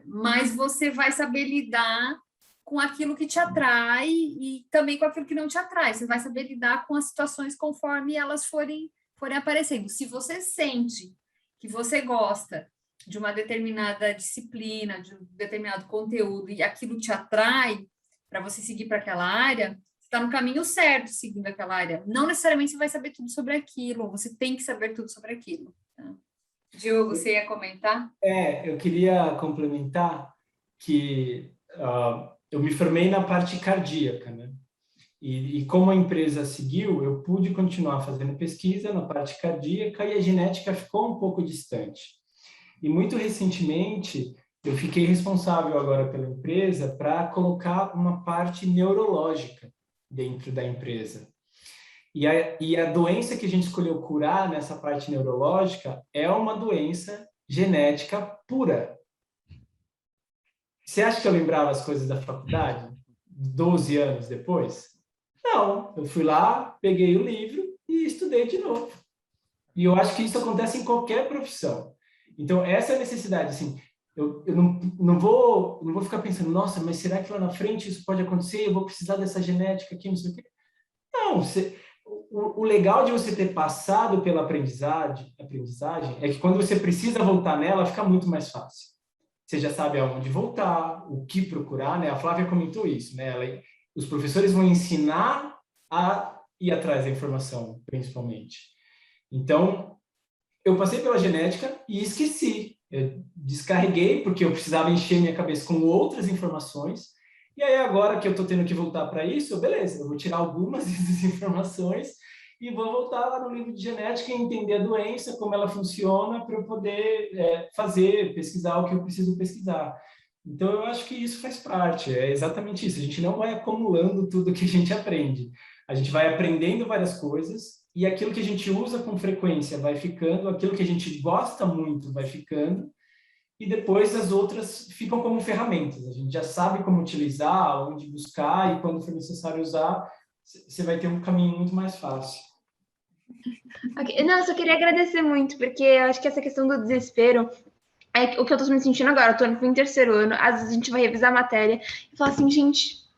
mas você vai saber lidar com aquilo que te atrai e também com aquilo que não te atrai, você vai saber lidar com as situações conforme elas forem aparecendo. Se você sente que você gosta de uma determinada disciplina, de um determinado conteúdo, e aquilo te atrai para você seguir para aquela área, você está no caminho certo seguindo aquela área. Não necessariamente você vai saber tudo sobre aquilo, você tem que saber tudo sobre aquilo. Tá? Diogo, você ia comentar? Eu queria complementar que eu me formei na parte cardíaca, né? E como a empresa seguiu, eu pude continuar fazendo pesquisa na parte cardíaca e a genética ficou um pouco distante. E muito recentemente, eu fiquei responsável agora pela empresa para colocar uma parte neurológica dentro da empresa. E a doença que a gente escolheu curar nessa parte neurológica é uma doença genética pura. Você acha que eu lembrava as coisas da faculdade 12 anos depois? Não, eu fui lá, peguei o livro e estudei de novo. E eu acho que isso acontece em qualquer profissão. Então, essa é a necessidade, assim, eu não vou ficar pensando, nossa, mas será que lá na frente isso pode acontecer? Eu vou precisar dessa genética aqui, não sei o quê. Não, o legal de você ter passado pela aprendizagem é que quando você precisa voltar nela, fica muito mais fácil. Você já sabe aonde voltar, o que procurar, né? A Flávia comentou isso, né? Os professores vão ensinar a ir atrás da informação, principalmente. Então, eu passei pela genética e esqueci. Eu descarreguei porque eu precisava encher minha cabeça com outras informações E aí, agora que eu estou tendo que voltar para isso, beleza, eu vou tirar algumas dessas informações e vou voltar lá no livro de genética e entender a doença, como ela funciona, para eu poder pesquisar o que eu preciso pesquisar. Então, eu acho que isso faz parte, é exatamente isso. A gente não vai acumulando tudo que a gente aprende. A gente vai aprendendo várias coisas e aquilo que a gente usa com frequência vai ficando, aquilo que a gente gosta muito vai ficando, e depois as outras ficam como ferramentas. A gente já sabe como utilizar, onde buscar, e quando for necessário usar, você vai ter um caminho muito mais fácil. Okay. Não, eu só queria agradecer muito, porque eu acho que essa questão do desespero é o que eu tô me sentindo agora. Eu tô no terceiro ano, às vezes a gente vai revisar a matéria e fala assim, gente,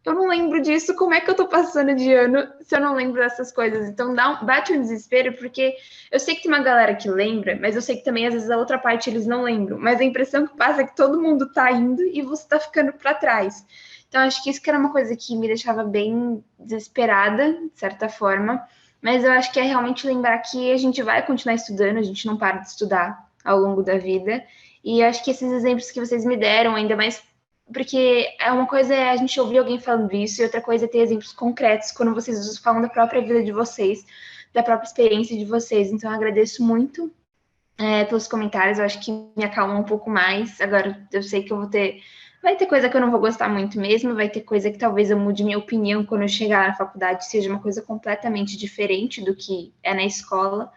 eu não lembro disso, como é que eu tô passando de ano se eu não lembro dessas coisas? Então bate um desespero, porque eu sei que tem uma galera que lembra, mas eu sei que também às vezes a outra parte eles não lembram. Mas a impressão que passa é que todo mundo tá indo e você tá ficando para trás. Então acho que isso que era uma coisa que me deixava bem desesperada, de certa forma. Mas eu acho que é realmente lembrar que a gente vai continuar estudando, a gente não para de estudar ao longo da vida. E acho que esses exemplos que vocês me deram, ainda mais porque uma coisa é a gente ouvir alguém falando isso, e outra coisa é ter exemplos concretos quando vocês falam da própria vida de vocês, da própria experiência de vocês. Então, eu agradeço muito pelos comentários, eu acho que me acalma um pouco mais. Agora, eu sei que vai ter coisa que eu não vou gostar muito mesmo, vai ter coisa que talvez eu mude minha opinião quando eu chegar na faculdade, seja uma coisa completamente diferente do que é na escola.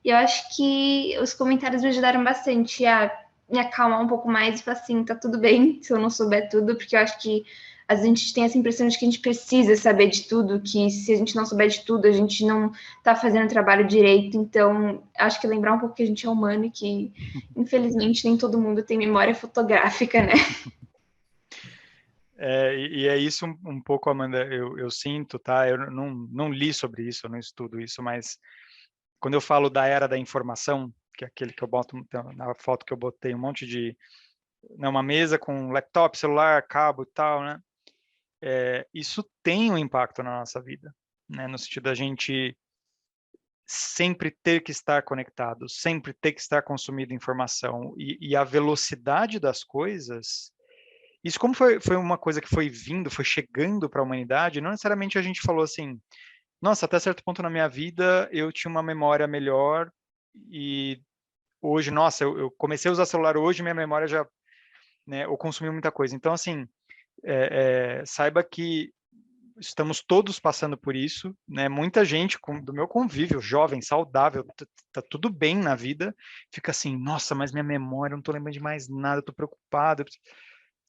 E eu acho que os comentários me ajudaram bastante a me acalmar um pouco mais e falar assim, tá tudo bem se eu não souber tudo, porque eu acho que às vezes a gente tem essa impressão de que a gente precisa saber de tudo, que se a gente não souber de tudo, a gente não tá fazendo o trabalho direito. Então, acho que lembrar um pouco que a gente é humano e que, infelizmente, nem todo mundo tem memória fotográfica, né? E é isso um pouco, Amanda, eu sinto, tá? Eu não li sobre isso, eu não estudo isso, mas quando eu falo da era da informação, que é aquele que eu boto na foto que eu botei, um monte de... uma mesa com laptop, celular, cabo e tal, né? Isso tem um impacto na nossa vida, né? No sentido da gente sempre ter que estar conectado, sempre ter que estar consumindo informação, e a velocidade das coisas... Isso como foi uma coisa que foi vindo, foi chegando para a humanidade, não necessariamente a gente falou assim, nossa, até certo ponto na minha vida eu tinha uma memória melhor e hoje, nossa, eu comecei a usar celular hoje, minha memória já, né, eu consumi muita coisa. Então, assim, saiba que estamos todos passando por isso, né? Muita gente do meu convívio, jovem, saudável, tá tudo bem na vida, fica assim, nossa, mas minha memória, eu não tô lembrando de mais nada, eu tô preocupado.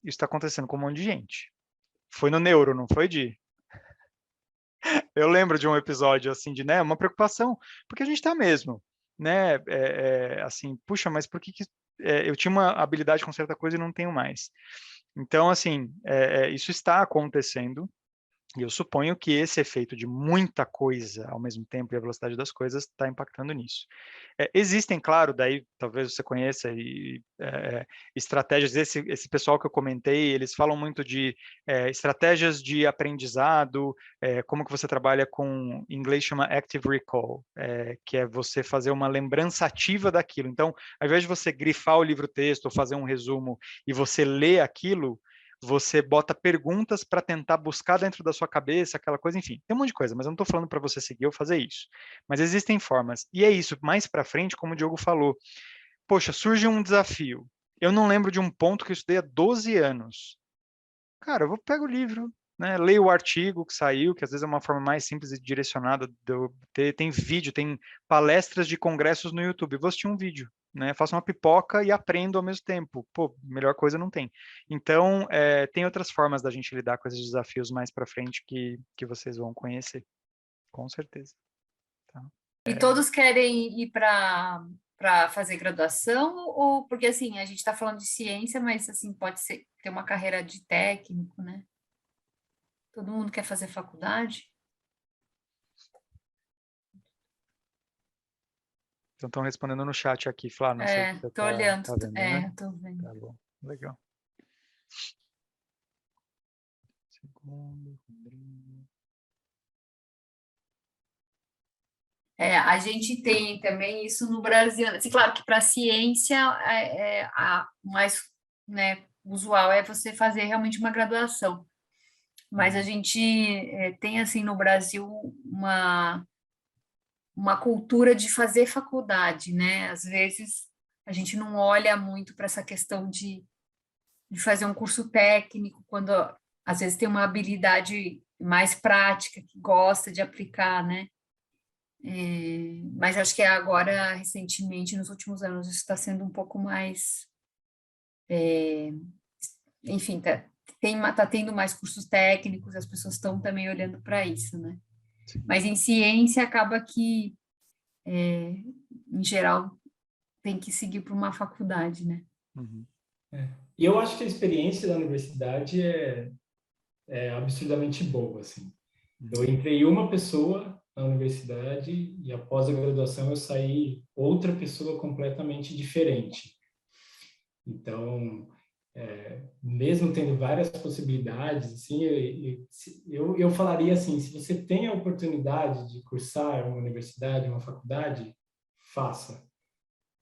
Isso está acontecendo com um monte de gente. Foi no neuro, não foi, Di? Eu lembro de um episódio assim de, né, uma preocupação, porque a gente tá mesmo, né, assim, puxa, mas por que eu tinha uma habilidade com certa coisa e não tenho mais? Então, assim, isso está acontecendo. E eu suponho que esse efeito de muita coisa ao mesmo tempo e a velocidade das coisas está impactando nisso. Existem, claro, daí talvez você conheça, estratégias, esse pessoal que eu comentei, eles falam muito de estratégias de aprendizado, como que você trabalha com, em inglês chama Active Recall, que é você fazer uma lembrança ativa daquilo. Então, ao invés de você grifar o livro-texto ou fazer um resumo e você ler aquilo, você bota perguntas para tentar buscar dentro da sua cabeça aquela coisa, enfim, tem um monte de coisa, mas eu não estou falando para você seguir ou fazer isso. Mas existem formas. E é isso, mais para frente, como o Diogo falou, poxa, surge um desafio. Eu não lembro de um ponto que eu estudei há 12 anos. Cara, eu vou pegar o livro, né, leio o artigo que saiu, que às vezes é uma forma mais simples e direcionada de eu ter, tem vídeo, tem palestras de congressos no YouTube, eu vou assistir um vídeo, né, faço uma pipoca e aprendo ao mesmo tempo. Pô, melhor coisa não tem. Então, tem outras formas da gente lidar com esses desafios mais para frente que vocês vão conhecer, com certeza. Tá? E todos querem ir para fazer graduação, ou porque assim, a gente está falando de ciência, mas assim, pode ser ter uma carreira de técnico, né? Todo mundo quer fazer faculdade? Então, estão respondendo no chat aqui, Flá, não sei se você tô olhando, tá vendo, né? tô vendo. Tá bom, legal. Segundo, Rodrigo. A gente tem também isso no Brasil. Assim, claro que para a ciência mais, né, usual é você fazer realmente uma graduação. Mas a gente tem, assim, no Brasil, uma cultura de fazer faculdade, né? Às vezes, a gente não olha muito para essa questão de fazer um curso técnico, quando, às vezes, tem uma habilidade mais prática, que gosta de aplicar, né? Mas acho que agora, recentemente, nos últimos anos, isso está sendo um pouco mais... enfim, tá tendo mais cursos técnicos, as pessoas estão também olhando para isso, né? Mas em ciência acaba que, em geral, tem que seguir para uma faculdade, né? Uhum. E eu acho que a experiência da universidade é absurdamente boa, assim. Eu entrei uma pessoa na universidade e após a graduação eu saí outra pessoa completamente diferente. Então, mesmo tendo várias possibilidades, assim, eu falaria assim, se você tem a oportunidade de cursar uma universidade, uma faculdade, faça.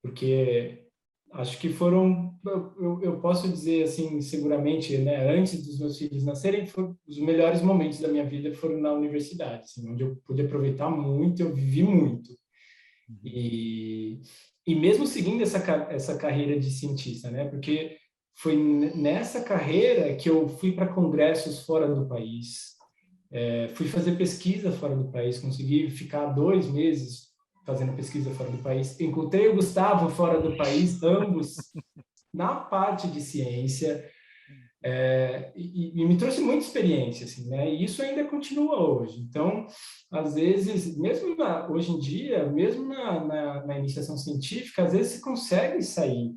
Porque acho que foram, eu posso dizer assim, seguramente, né, antes dos meus filhos nascerem, os melhores momentos da minha vida foram na universidade, assim, onde eu pude aproveitar muito, eu vivi muito. E mesmo seguindo essa carreira de cientista, né, porque foi nessa carreira que eu fui para congressos fora do país, fui fazer pesquisa fora do país, consegui ficar 2 meses fazendo pesquisa fora do país. Encontrei o Gustavo fora do país, ambos na parte de ciência, e me trouxe muita experiência, assim, né? E isso ainda continua hoje. Então, às vezes, mesmo hoje em dia, mesmo na iniciação científica, às vezes você consegue sair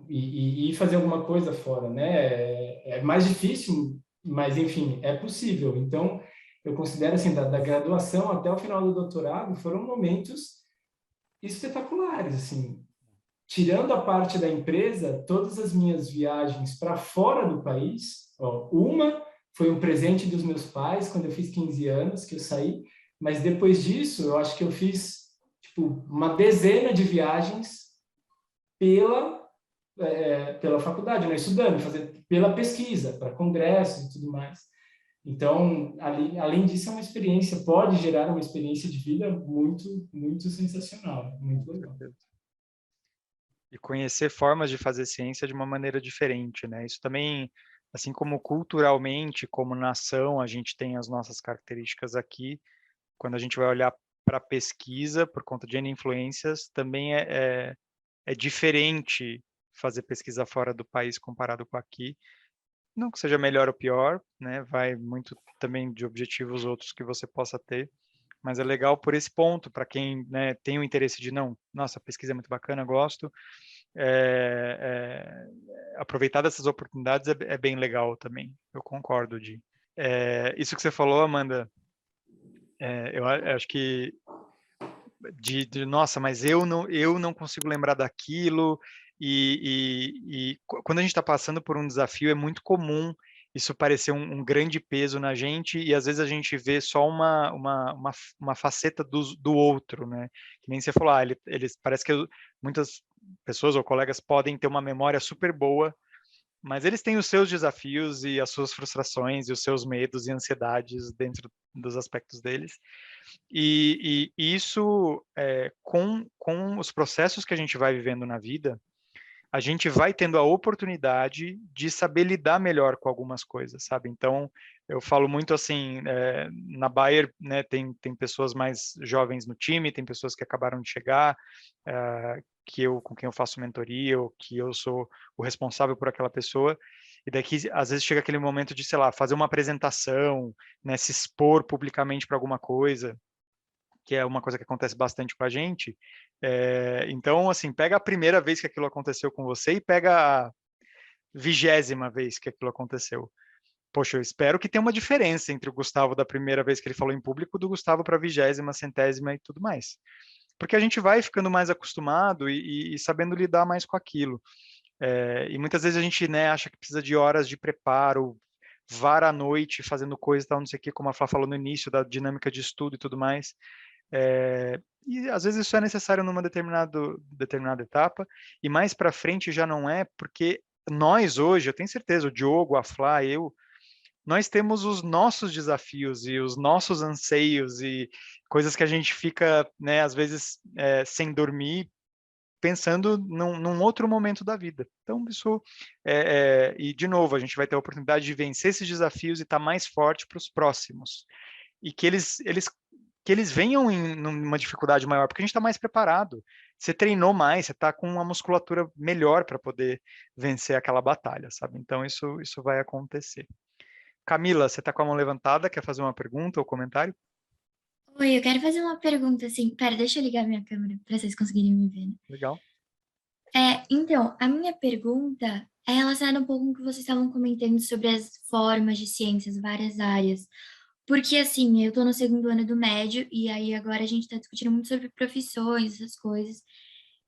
e fazer alguma coisa fora, né? É mais difícil, mas, enfim, é possível. Então, eu considero, assim, da graduação até o final do doutorado, foram momentos espetaculares, assim. Tirando a parte da empresa, todas as minhas viagens para fora do país, uma foi um presente dos meus pais, quando eu fiz 15 anos, que eu saí, mas depois disso, eu acho que eu fiz, tipo, uma dezena de viagens pela faculdade, né? Estudando, pela pesquisa, para congressos e tudo mais. Então, além disso, é uma experiência, pode gerar uma experiência de vida muito, muito sensacional, muito legal. E conhecer formas de fazer ciência de uma maneira diferente, né? Isso também, assim como culturalmente, como nação, a gente tem as nossas características aqui. Quando a gente vai olhar para a pesquisa, por conta de N influências, também é diferente fazer pesquisa fora do país comparado com aqui. Não que seja melhor ou pior, né? Vai muito também de objetivos outros que você possa ter, mas é legal por esse ponto, para quem, né, tem o interesse de, não, nossa, a pesquisa é muito bacana, gosto, aproveitar dessas oportunidades é bem legal também, eu concordo, Di. Isso que você falou, Amanda, eu acho que nossa, mas eu não consigo lembrar daquilo, e quando a gente está passando por um desafio, é muito comum isso parecer um grande peso na gente, e às vezes a gente vê só uma faceta do outro, né? Que nem você falou, eles parece que muitas pessoas ou colegas podem ter uma memória super boa, mas eles têm os seus desafios e as suas frustrações e os seus medos e ansiedades dentro dos aspectos deles. E isso, com os processos que a gente vai vivendo na vida, a gente vai tendo a oportunidade de saber lidar melhor com algumas coisas, sabe? Então, eu falo muito assim, na Bayer, né, tem pessoas mais jovens no time, tem pessoas que acabaram de chegar, com quem eu faço mentoria, ou que eu sou o responsável por aquela pessoa, e daqui, às vezes, chega aquele momento de, sei lá, fazer uma apresentação, né, se expor publicamente para alguma coisa, que é uma coisa que acontece bastante com a gente. Então, assim, pega a primeira vez que aquilo aconteceu com você e pega a 20ª vez que aquilo aconteceu. Poxa, eu espero que tenha uma diferença entre o Gustavo da primeira vez que ele falou em público do Gustavo para a 20ª, 100ª e tudo mais. Porque a gente vai ficando mais acostumado e sabendo lidar mais com aquilo. E muitas vezes a gente, né, acha que precisa de horas de preparo, vara à noite fazendo coisa e tal, não sei o que, como a Flá falou no início, da dinâmica de estudo e tudo mais. E às vezes isso é necessário numa determinada etapa, e mais para frente já não é, porque nós hoje, eu tenho certeza, o Diogo, a Flá, nós temos os nossos desafios e os nossos anseios e coisas que a gente fica, né, às vezes, sem dormir, pensando num outro momento da vida. Então, isso, e de novo, a gente vai ter a oportunidade de vencer esses desafios e estar mais forte para os próximos. E que eles venham numa dificuldade maior, porque a gente está mais preparado. Você treinou mais, você está com uma musculatura melhor para poder vencer aquela batalha, sabe? Então, isso vai acontecer. Camila, você está com a mão levantada, quer fazer uma pergunta ou comentário? Oi, eu quero fazer uma pergunta, assim. Pera, deixa eu ligar minha câmera para vocês conseguirem me ver, né? Legal. Então, a minha pergunta é relacionada um pouco com o que vocês estavam comentando sobre as formas de ciências, várias áreas. Porque, assim, eu estou no 2º ano do médio, e aí agora a gente está discutindo muito sobre profissões, essas coisas.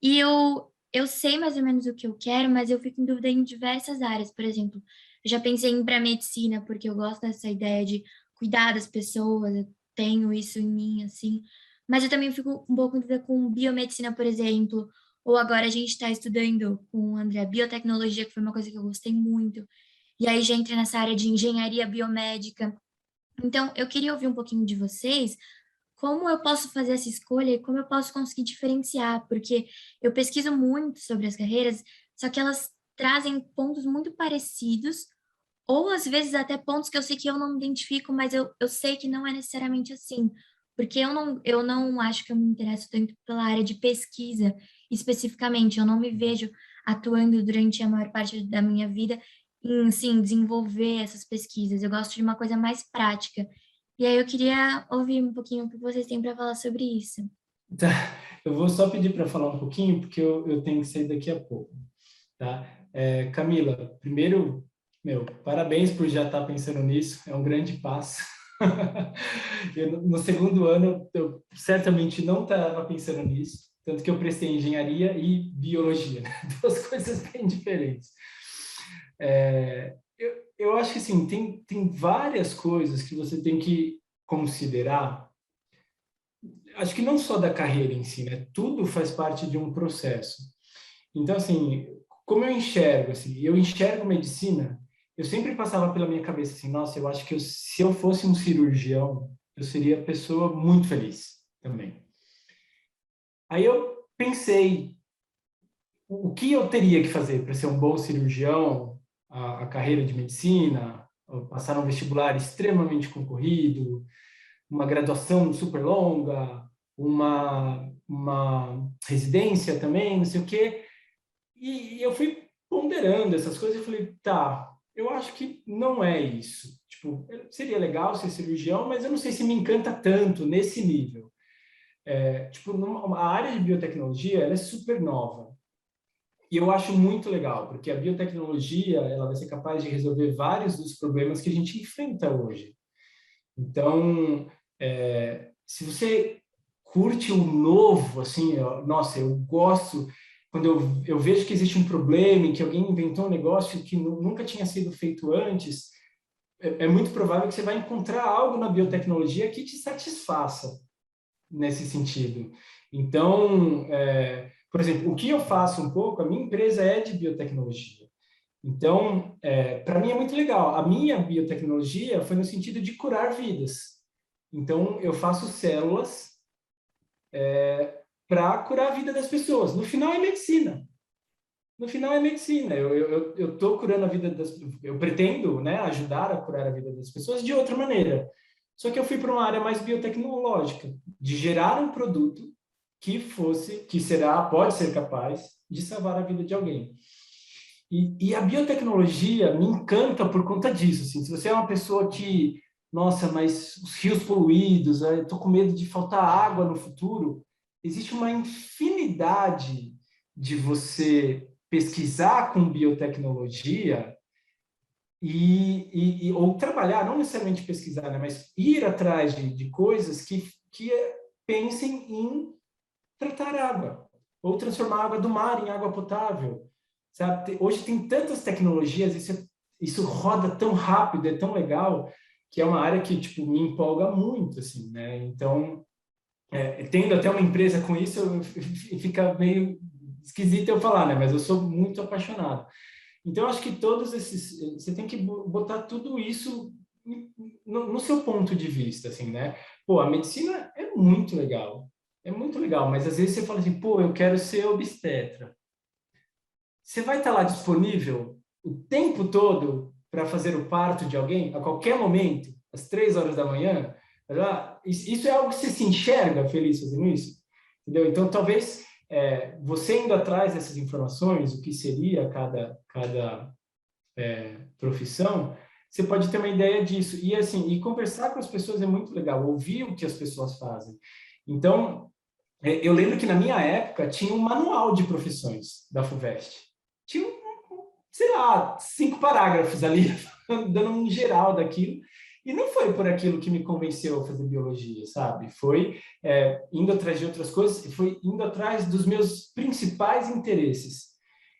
E eu sei mais ou menos o que eu quero, mas eu fico em dúvida em diversas áreas. Por exemplo, eu já pensei em ir para medicina, porque eu gosto dessa ideia de cuidar das pessoas, eu tenho isso em mim, assim. Mas eu também fico um pouco em dúvida com biomedicina, por exemplo. Ou agora a gente está estudando com o André biotecnologia, que foi uma coisa que eu gostei muito. E aí já entra nessa área de engenharia biomédica. Então, eu queria ouvir um pouquinho de vocês, como eu posso fazer essa escolha e como eu posso conseguir diferenciar, porque eu pesquiso muito sobre as carreiras, só que elas trazem pontos muito parecidos, ou às vezes até pontos que eu sei que eu não me identifico, mas eu sei que não é necessariamente assim, porque eu não acho que eu me interesso tanto pela área de pesquisa especificamente, eu não me vejo atuando durante a maior parte da minha vida em, sim, desenvolver essas pesquisas, eu gosto de uma coisa mais prática. E aí eu queria ouvir um pouquinho o que vocês têm para falar sobre isso. Tá. Eu vou só pedir para falar um pouquinho, porque eu tenho que sair daqui a pouco, tá? Camila, primeiro, parabéns por já estar pensando nisso, é um grande passo. No 2º ano, eu certamente não estava pensando nisso, tanto que eu prestei engenharia e biologia, né? 2 coisas bem diferentes. Eu acho que, assim, tem várias coisas que você tem que considerar. Acho que não só da carreira em si, né? Tudo faz parte de um processo. Então, assim, como eu enxergo, assim, eu enxergo medicina, eu sempre passava pela minha cabeça assim, nossa, eu acho que se eu fosse um cirurgião, eu seria pessoa muito feliz também. Aí eu pensei, o que eu teria que fazer para ser um bom cirurgião, a carreira de medicina, passar um vestibular extremamente concorrido, uma graduação super longa, uma residência também, não sei o quê. E eu fui ponderando essas coisas e falei, tá, eu acho que não é isso. Tipo, seria legal ser cirurgião, mas eu não sei se me encanta tanto nesse nível. A área de biotecnologia, ela é super nova. E eu acho muito legal, porque a biotecnologia, ela vai ser capaz de resolver vários dos problemas que a gente enfrenta hoje. Então, se você curte o novo, assim, nossa, eu gosto, quando eu vejo que existe um problema e que alguém inventou um negócio que nunca tinha sido feito antes, é muito provável que você vai encontrar algo na biotecnologia que te satisfaça nesse sentido. Então, por exemplo, o que eu faço um pouco, a minha empresa é de biotecnologia. Então, para mim é muito legal. A minha biotecnologia foi no sentido de curar vidas. Então, eu faço células para curar a vida das pessoas. No final é medicina. No final é medicina. Eu estou curando a vida das... Eu pretendo, né, ajudar a curar a vida das pessoas de outra maneira. Só que eu fui para uma área mais biotecnológica, de gerar um produto que pode ser capaz de salvar a vida de alguém. E a biotecnologia me encanta por conta disso. Assim, se você é uma pessoa que, nossa, mas os rios poluídos, eu estou com medo de faltar água no futuro, existe uma infinidade de você pesquisar com biotecnologia ou trabalhar, não necessariamente pesquisar, né, mas ir atrás de coisas que pensem em tratar água, ou transformar a água do mar em água potável. Sabe? Hoje tem tantas tecnologias, isso roda tão rápido, é tão legal, que é uma área que tipo, me empolga muito. Assim, né? Então, tendo até uma empresa com isso, fica meio esquisito eu falar, né? Mas eu sou muito apaixonado. Então, eu acho que todos esses... Você tem que botar tudo isso no seu ponto de vista, assim, né? Pô, a medicina é muito legal, mas às vezes você fala assim, pô, eu quero ser obstetra. Você vai estar lá disponível o tempo todo para fazer o parto de alguém, a qualquer momento, às 3 horas da manhã? Isso é algo que você se enxerga feliz fazendo isso? Entendeu? Então, talvez você indo atrás dessas informações, o que seria cada profissão, você pode ter uma ideia disso. E, assim, conversar com as pessoas é muito legal, ouvir o que as pessoas fazem. Então, eu lembro que na minha época tinha um manual de profissões da FUVEST. Tinha, sei lá, 5 parágrafos ali, dando um geral daquilo. E não foi por aquilo que me convenceu a fazer biologia, sabe? Foi indo atrás de outras coisas, foi indo atrás dos meus principais interesses.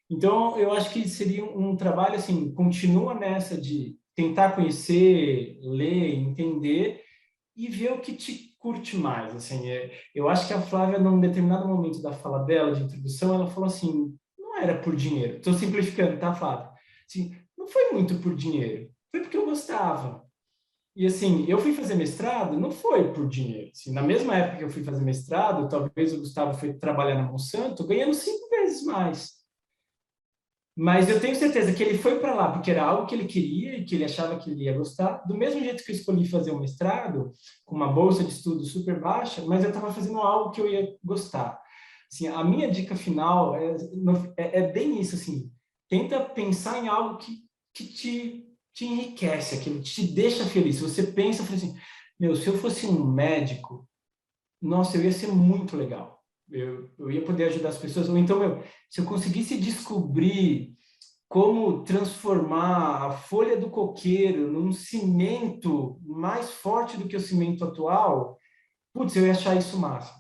Então, eu acho que seria um trabalho, assim, continua nessa de tentar conhecer, ler, entender e ver o que te curte mais, assim. Eu acho que a Flávia, num determinado momento da fala dela, de introdução, ela falou assim, não era por dinheiro. Estou simplificando, tá, Flávia? Assim, não foi muito por dinheiro, foi porque eu gostava. E, assim, eu fui fazer mestrado, não foi por dinheiro. Assim, na mesma época que eu fui fazer mestrado, talvez o Gustavo foi trabalhar na Monsanto, ganhando 5 vezes mais. Mas eu tenho certeza que ele foi para lá porque era algo que ele queria e que ele achava que ele ia gostar. Do mesmo jeito que eu escolhi fazer um mestrado, com uma bolsa de estudo super baixa, mas eu estava fazendo algo que eu ia gostar. Assim, a minha dica final é bem isso, assim, tenta pensar em algo que te enriquece, aquilo que te deixa feliz. Se você pensa, assim, meu, se eu fosse um médico, nossa, eu ia ser muito legal. Eu ia poder ajudar as pessoas. Ou então, se eu conseguisse descobrir como transformar a folha do coqueiro num cimento mais forte do que o cimento atual, putz, eu ia achar isso massa.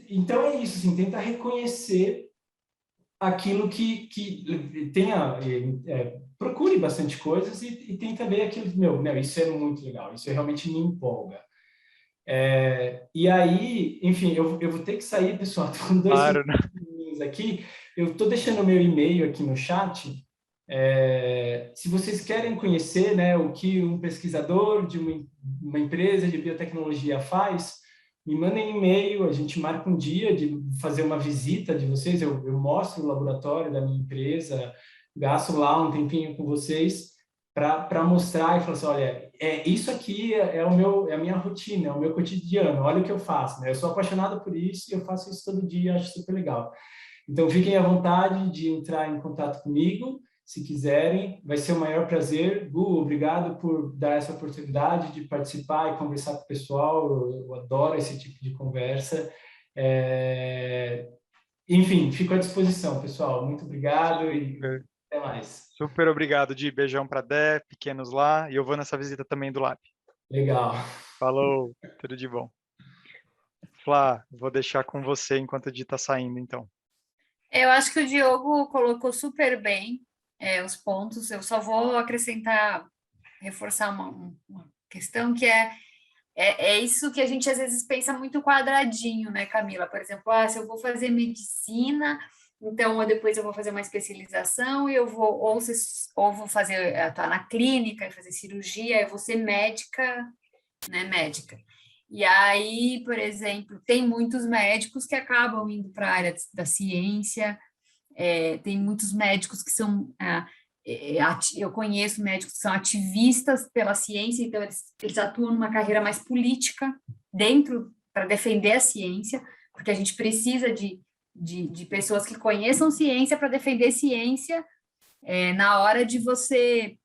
Então é isso, assim, tenta reconhecer aquilo que tenha... procure bastante coisas e tenta ver aquilo, isso é muito legal, isso realmente me empolga. E aí, enfim, eu vou ter que sair, pessoal, estou com 2 minutos aqui, eu estou deixando o meu e-mail aqui no chat, se vocês querem conhecer, né, o que um pesquisador de uma empresa de biotecnologia faz, me mandem um e-mail, a gente marca um dia de fazer uma visita de vocês, eu mostro o laboratório da minha empresa, gasto lá um tempinho com vocês, para mostrar e falar assim, olha, isso aqui é a minha rotina, é o meu cotidiano, olha o que eu faço, né? Eu sou apaixonado por isso e eu faço isso todo dia, acho super legal. Então, fiquem à vontade de entrar em contato comigo, se quiserem, vai ser o maior prazer. Gu, obrigado por dar essa oportunidade de participar e conversar com o pessoal, eu adoro esse tipo de conversa. Enfim, fico à disposição, pessoal. Muito obrigado e até mais. Super obrigado, Di. Beijão para Dé, pequenos lá. E eu vou nessa visita também do Lab. Legal. Falou, tudo de bom. Flá, vou deixar com você enquanto o Di está saindo, então. Eu acho que o Diogo colocou super bem os pontos. Eu só vou acrescentar, reforçar uma questão que é isso que a gente às vezes pensa muito quadradinho, né, Camila? Por exemplo, se eu vou fazer medicina, então depois eu vou fazer uma especialização e eu vou ou vou fazer atuar na clínica e fazer cirurgia, eu vou ser médica, né, médica. E aí, por exemplo, tem muitos médicos que acabam indo para a área da ciência, tem muitos médicos que são... eu conheço médicos que são ativistas pela ciência, então eles atuam numa carreira mais política para defender a ciência, porque a gente precisa de pessoas que conheçam ciência para defender ciência na hora de você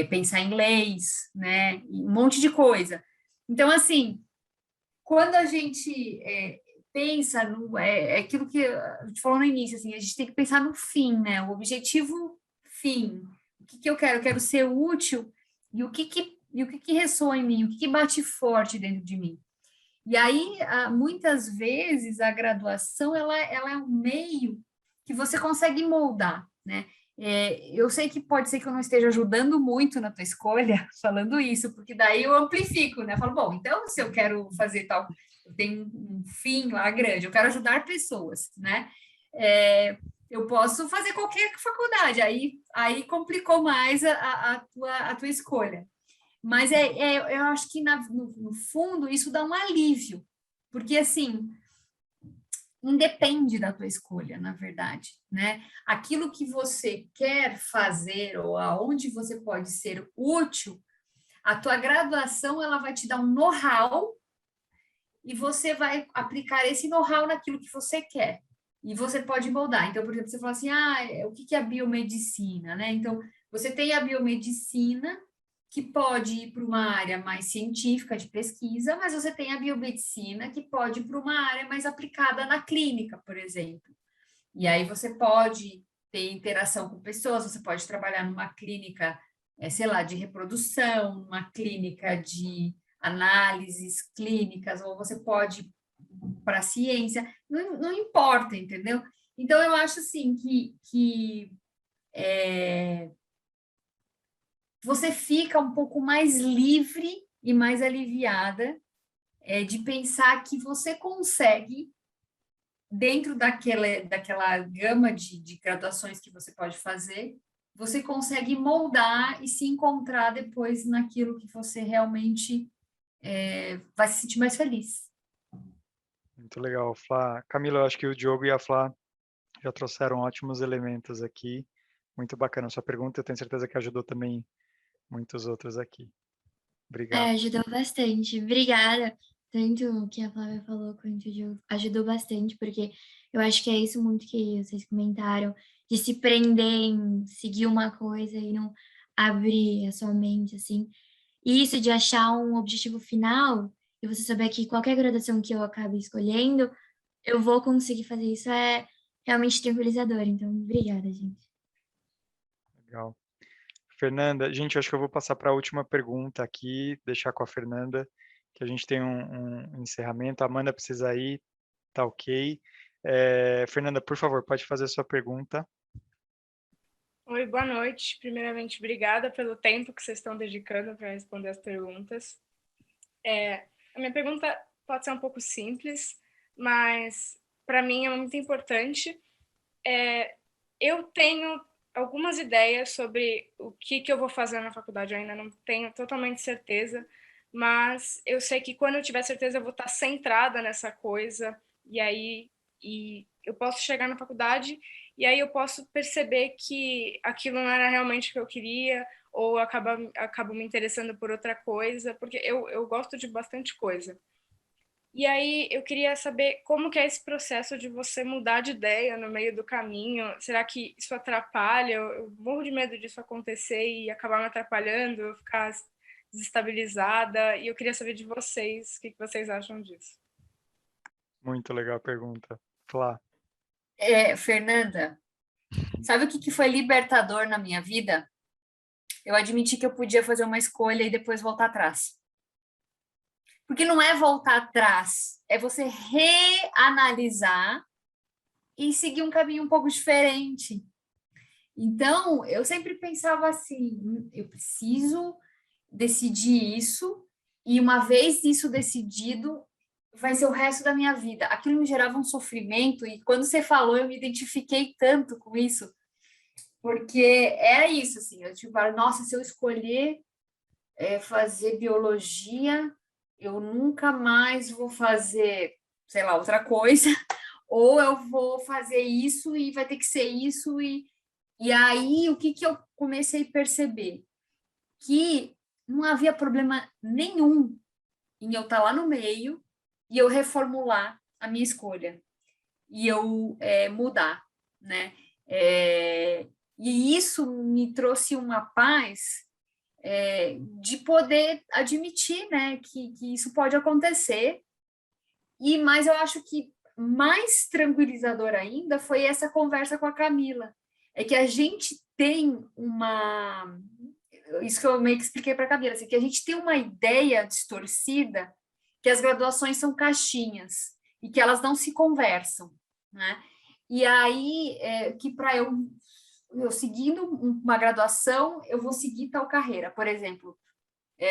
pensar em leis, né, um monte de coisa. Então, assim, quando a gente pensa aquilo que a gente falou no início, assim, a gente tem que pensar no fim, né? O objetivo fim. O que eu quero? Eu quero ser útil e o que ressoa em mim, o que bate forte dentro de mim. E aí, muitas vezes, a graduação ela é um meio que você consegue moldar, né? Eu sei que pode ser que eu não esteja ajudando muito na tua escolha falando isso, porque daí eu amplifico, né? Eu falo, bom, então se eu quero fazer tal, eu tenho um fim lá grande, eu quero ajudar pessoas, né? eu posso fazer qualquer faculdade, aí complicou mais a tua escolha. Mas eu acho que, no fundo, isso dá um alívio, porque, assim, independe da tua escolha, na verdade, né? Aquilo que você quer fazer ou aonde você pode ser útil, a tua graduação, ela vai te dar um know-how e você vai aplicar esse know-how naquilo que você quer. E você pode moldar. Então, por exemplo, você fala assim, o que é a biomedicina, né? Então, você tem a biomedicina, que pode ir para uma área mais científica de pesquisa, mas você tem a biomedicina, que pode ir para uma área mais aplicada na clínica, por exemplo. E aí você pode ter interação com pessoas, você pode trabalhar numa clínica, sei lá, de reprodução, numa clínica de análises clínicas, ou você pode ir para a ciência, não importa, entendeu? Então, eu acho assim que você fica um pouco mais livre e mais aliviada de pensar que você consegue, dentro daquela gama de graduações que você pode fazer, você consegue moldar e se encontrar depois naquilo que você realmente vai se sentir mais feliz. Muito legal, Flá. Camila, eu acho que o Diogo e a Flá já trouxeram ótimos elementos aqui. Muito bacana a sua pergunta, eu tenho certeza que ajudou também muitos outros aqui. Obrigado. Ajudou bastante. Obrigada. Tanto o que a Flávia falou quanto o Diogo ajudou bastante, porque eu acho que é isso muito que vocês comentaram, de se prender em seguir uma coisa e não abrir a sua mente, assim. E isso de achar um objetivo final, e você saber que qualquer graduação que eu acabe escolhendo, eu vou conseguir fazer isso, é realmente tranquilizador. Então, obrigada, gente. Legal. Fernanda, gente, acho que eu vou passar para a última pergunta aqui, deixar com a Fernanda, que a gente tem um encerramento. A Amanda precisa ir, tá ok. Fernanda, por favor, pode fazer a sua pergunta. Oi, boa noite. Primeiramente, obrigada pelo tempo que vocês estão dedicando para responder as perguntas. A minha pergunta pode ser um pouco simples, mas para mim é muito importante. Eu tenho algumas ideias sobre o que eu vou fazer na faculdade, eu ainda não tenho totalmente certeza, mas eu sei que quando eu tiver certeza eu vou estar centrada nessa coisa, e eu posso chegar na faculdade e aí eu posso perceber que aquilo não era realmente o que eu queria, ou acabo me interessando por outra coisa, porque eu gosto de bastante coisa. E aí eu queria saber como que é esse processo de você mudar de ideia no meio do caminho. Será que isso atrapalha? Eu morro de medo disso acontecer e acabar me atrapalhando, eu ficar desestabilizada. E eu queria saber de vocês, o que vocês acham disso. Muito legal a pergunta. Flá. Fernanda, sabe o que foi libertador na minha vida? Eu admiti que eu podia fazer uma escolha e depois voltar atrás. Porque não é voltar atrás, é você reanalisar e seguir um caminho um pouco diferente. Então, eu sempre pensava assim, eu preciso decidir isso, e uma vez isso decidido, vai ser o resto da minha vida. Aquilo me gerava um sofrimento, e quando você falou, eu me identifiquei tanto com isso, porque é isso, assim, eu tipo, nossa, se eu escolher fazer biologia, eu nunca mais vou fazer, sei lá, outra coisa, ou eu vou fazer isso e vai ter que ser isso, e aí o que eu comecei a perceber? Que não havia problema nenhum em eu estar lá no meio e eu reformular a minha escolha, e eu mudar, né? E isso me trouxe uma paz de poder admitir, né, que isso pode acontecer. Mas eu acho que mais tranquilizador ainda foi essa conversa com a Camila. É que a gente tem isso que eu meio que expliquei para a Camila, assim, que a gente tem uma ideia distorcida que as graduações são caixinhas e que elas não se conversam, né? E aí, que para eu seguindo uma graduação, eu vou seguir tal carreira. Por exemplo,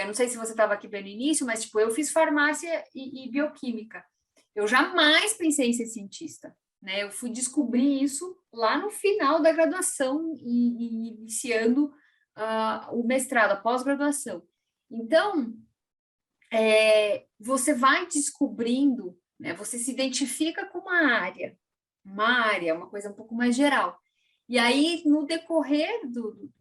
não sei se você estava aqui bem no início, mas tipo, eu fiz farmácia e bioquímica. Eu jamais pensei em ser cientista, né? Eu fui descobrir isso lá no final da graduação e iniciando o mestrado, a pós-graduação. Então, você vai descobrindo, né, você se identifica com uma área, uma coisa um pouco mais geral. E aí, no decorrer do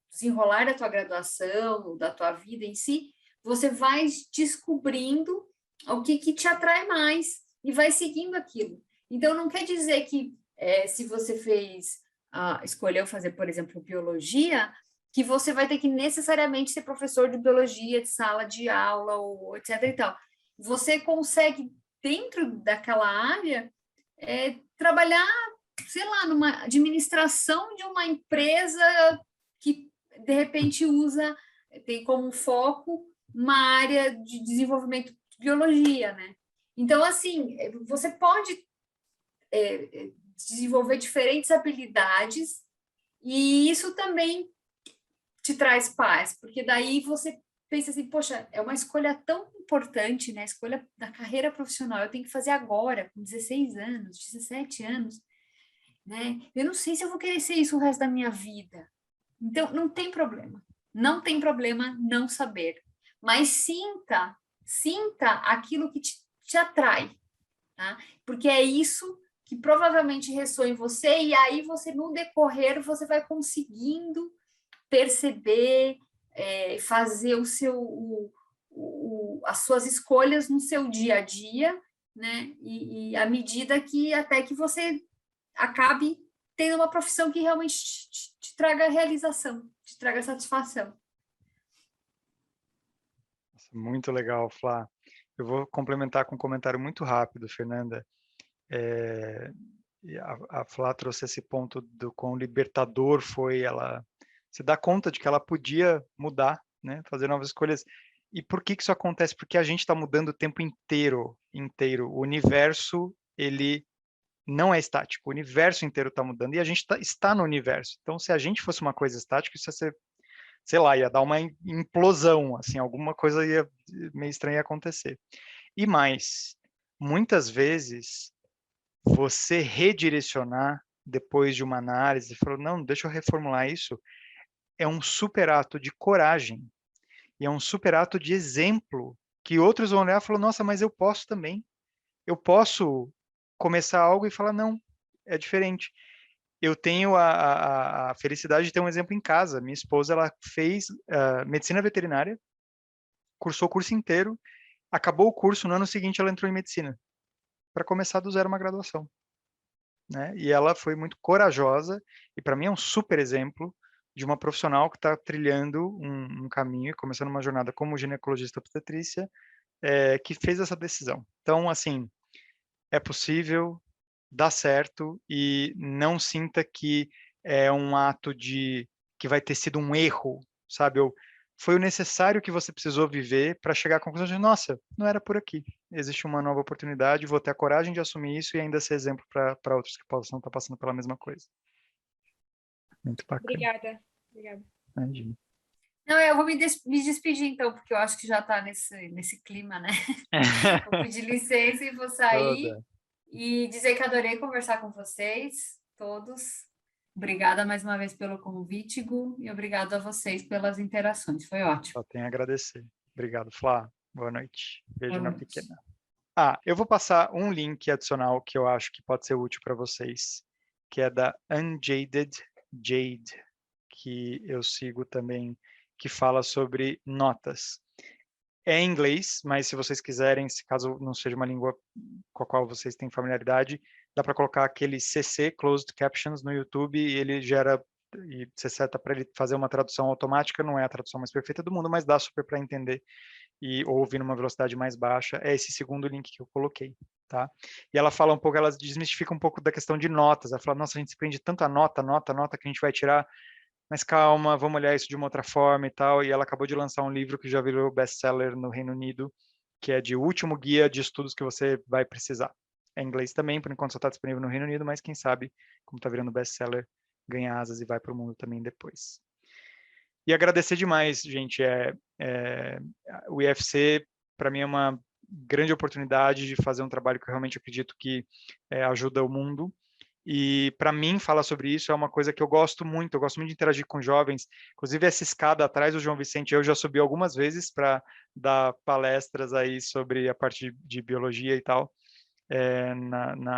desenrolar da tua graduação, da tua vida em si, você vai descobrindo o que te atrai mais e vai seguindo aquilo. Então, não quer dizer que se você escolheu fazer, por exemplo, biologia, que você vai ter que necessariamente ser professor de biologia, de sala de aula, ou etc. e tal. Você consegue, dentro daquela área, trabalhar, sei lá, numa administração de uma empresa que, de repente, tem como foco uma área de desenvolvimento de biologia, né? Então, assim, você pode desenvolver diferentes habilidades e isso também te traz paz, porque daí você pensa assim, poxa, é uma escolha tão importante, né? A escolha da carreira profissional, eu tenho que fazer agora, com 16 anos, 17 anos, né? Eu não sei se eu vou querer ser isso o resto da minha vida. Então, não tem problema. Não tem problema não saber. Mas sinta aquilo que te atrai, tá? Porque é isso que provavelmente ressoa em você, e aí você, no decorrer, você vai conseguindo perceber, fazer as suas escolhas no seu dia a dia, né? E à medida que até que você acabe tendo uma profissão que realmente te traga realização, te traga satisfação. Muito legal, Flá. Eu vou complementar com um comentário muito rápido, Fernanda. A Flá trouxe esse ponto do quão libertador foi ela se dar conta de que ela podia mudar, né? Fazer novas escolhas. E por que isso acontece? Porque a gente está mudando o tempo inteiro. O universo, ele não é estático. O universo inteiro está mudando e a gente está no universo. Então, se a gente fosse uma coisa estática, isso ia ser, sei lá, ia dar uma implosão, assim, alguma coisa meio estranha ia acontecer. E mais, muitas vezes, você redirecionar depois de uma análise, falou, não, deixa eu reformular isso, é um super ato de coragem e é um super ato de exemplo que outros vão olhar e falar, nossa, mas eu posso também. Eu posso começar algo e falar, não, é diferente. Eu tenho a felicidade de ter um exemplo em casa. Minha esposa, ela fez medicina veterinária, cursou o curso inteiro, acabou o curso, no ano seguinte ela entrou em medicina, para começar do zero uma graduação. Né? E ela foi muito corajosa, e para mim é um super exemplo de uma profissional que está trilhando um caminho, começando uma jornada como ginecologista obstetrícia, que fez essa decisão. Então, assim, é possível, dá certo, e não sinta que é um ato que vai ter sido um erro, sabe? Foi o necessário que você precisou viver para chegar à conclusão de, nossa, não era por aqui. Existe uma nova oportunidade, vou ter a coragem de assumir isso e ainda ser exemplo para outros que possam estar passando pela mesma coisa. Muito bacana. Obrigada. Imagina. Não, eu vou me despedir, então, porque eu acho que já está nesse clima, né? Vou pedir licença e vou sair e dizer que adorei conversar com vocês, todos. Obrigada mais uma vez pelo convite, Gu, e obrigado a vocês pelas interações. Foi ótimo. Só tenho a agradecer. Obrigado, Flá. Boa noite. Beijo Boa na noite. pequena. Eu vou passar um link adicional que eu acho que pode ser útil para vocês, que é da Unjaded Jade, que eu sigo também, que fala sobre notas. É em inglês, mas se vocês quiserem, se caso não seja uma língua com a qual vocês têm familiaridade, dá para colocar aquele CC, Closed Captions, no YouTube, e ele gera, e você seta para ele fazer uma tradução automática, não é a tradução mais perfeita do mundo, mas dá super para entender e ouvir numa velocidade mais baixa. É esse segundo link que eu coloquei, tá? E ela fala um pouco, ela desmistifica um pouco da questão de notas. Ela fala, nossa, a gente se prende tanto a nota que a gente vai tirar, mas calma, vamos olhar isso de uma outra forma e tal. E ela acabou de lançar um livro que já virou best-seller no Reino Unido, que é de último guia de estudos que você vai precisar. É em inglês também, por enquanto só está disponível no Reino Unido, mas quem sabe, como está virando best-seller, ganha asas e vai para o mundo também depois. E agradecer demais, gente. O IFC, para mim, é uma grande oportunidade de fazer um trabalho que eu realmente acredito que ajuda o mundo. E para mim, falar sobre isso é uma coisa que eu gosto muito de interagir com jovens. Inclusive, essa escada atrás do João Vicente, eu já subi algumas vezes para dar palestras aí sobre a parte de biologia e tal,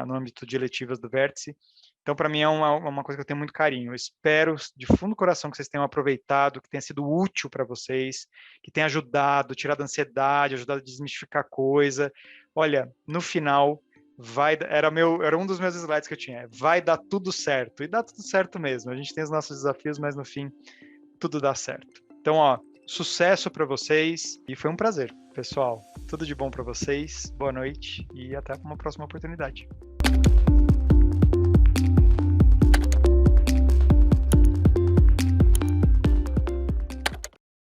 no âmbito de eletivas do Vértice. Então, para mim, é uma coisa que eu tenho muito carinho. Eu espero, de fundo do coração, que vocês tenham aproveitado, que tenha sido útil para vocês, que tenha ajudado, tirado a ansiedade, ajudado a desmistificar coisa. Olha, no final... era um dos meus slides que eu tinha. Vai dar tudo certo. E dá tudo certo mesmo. A gente tem os nossos desafios, mas no fim, tudo dá certo. Então, sucesso para vocês. E foi um prazer, pessoal. Tudo de bom para vocês. Boa noite e até uma próxima oportunidade.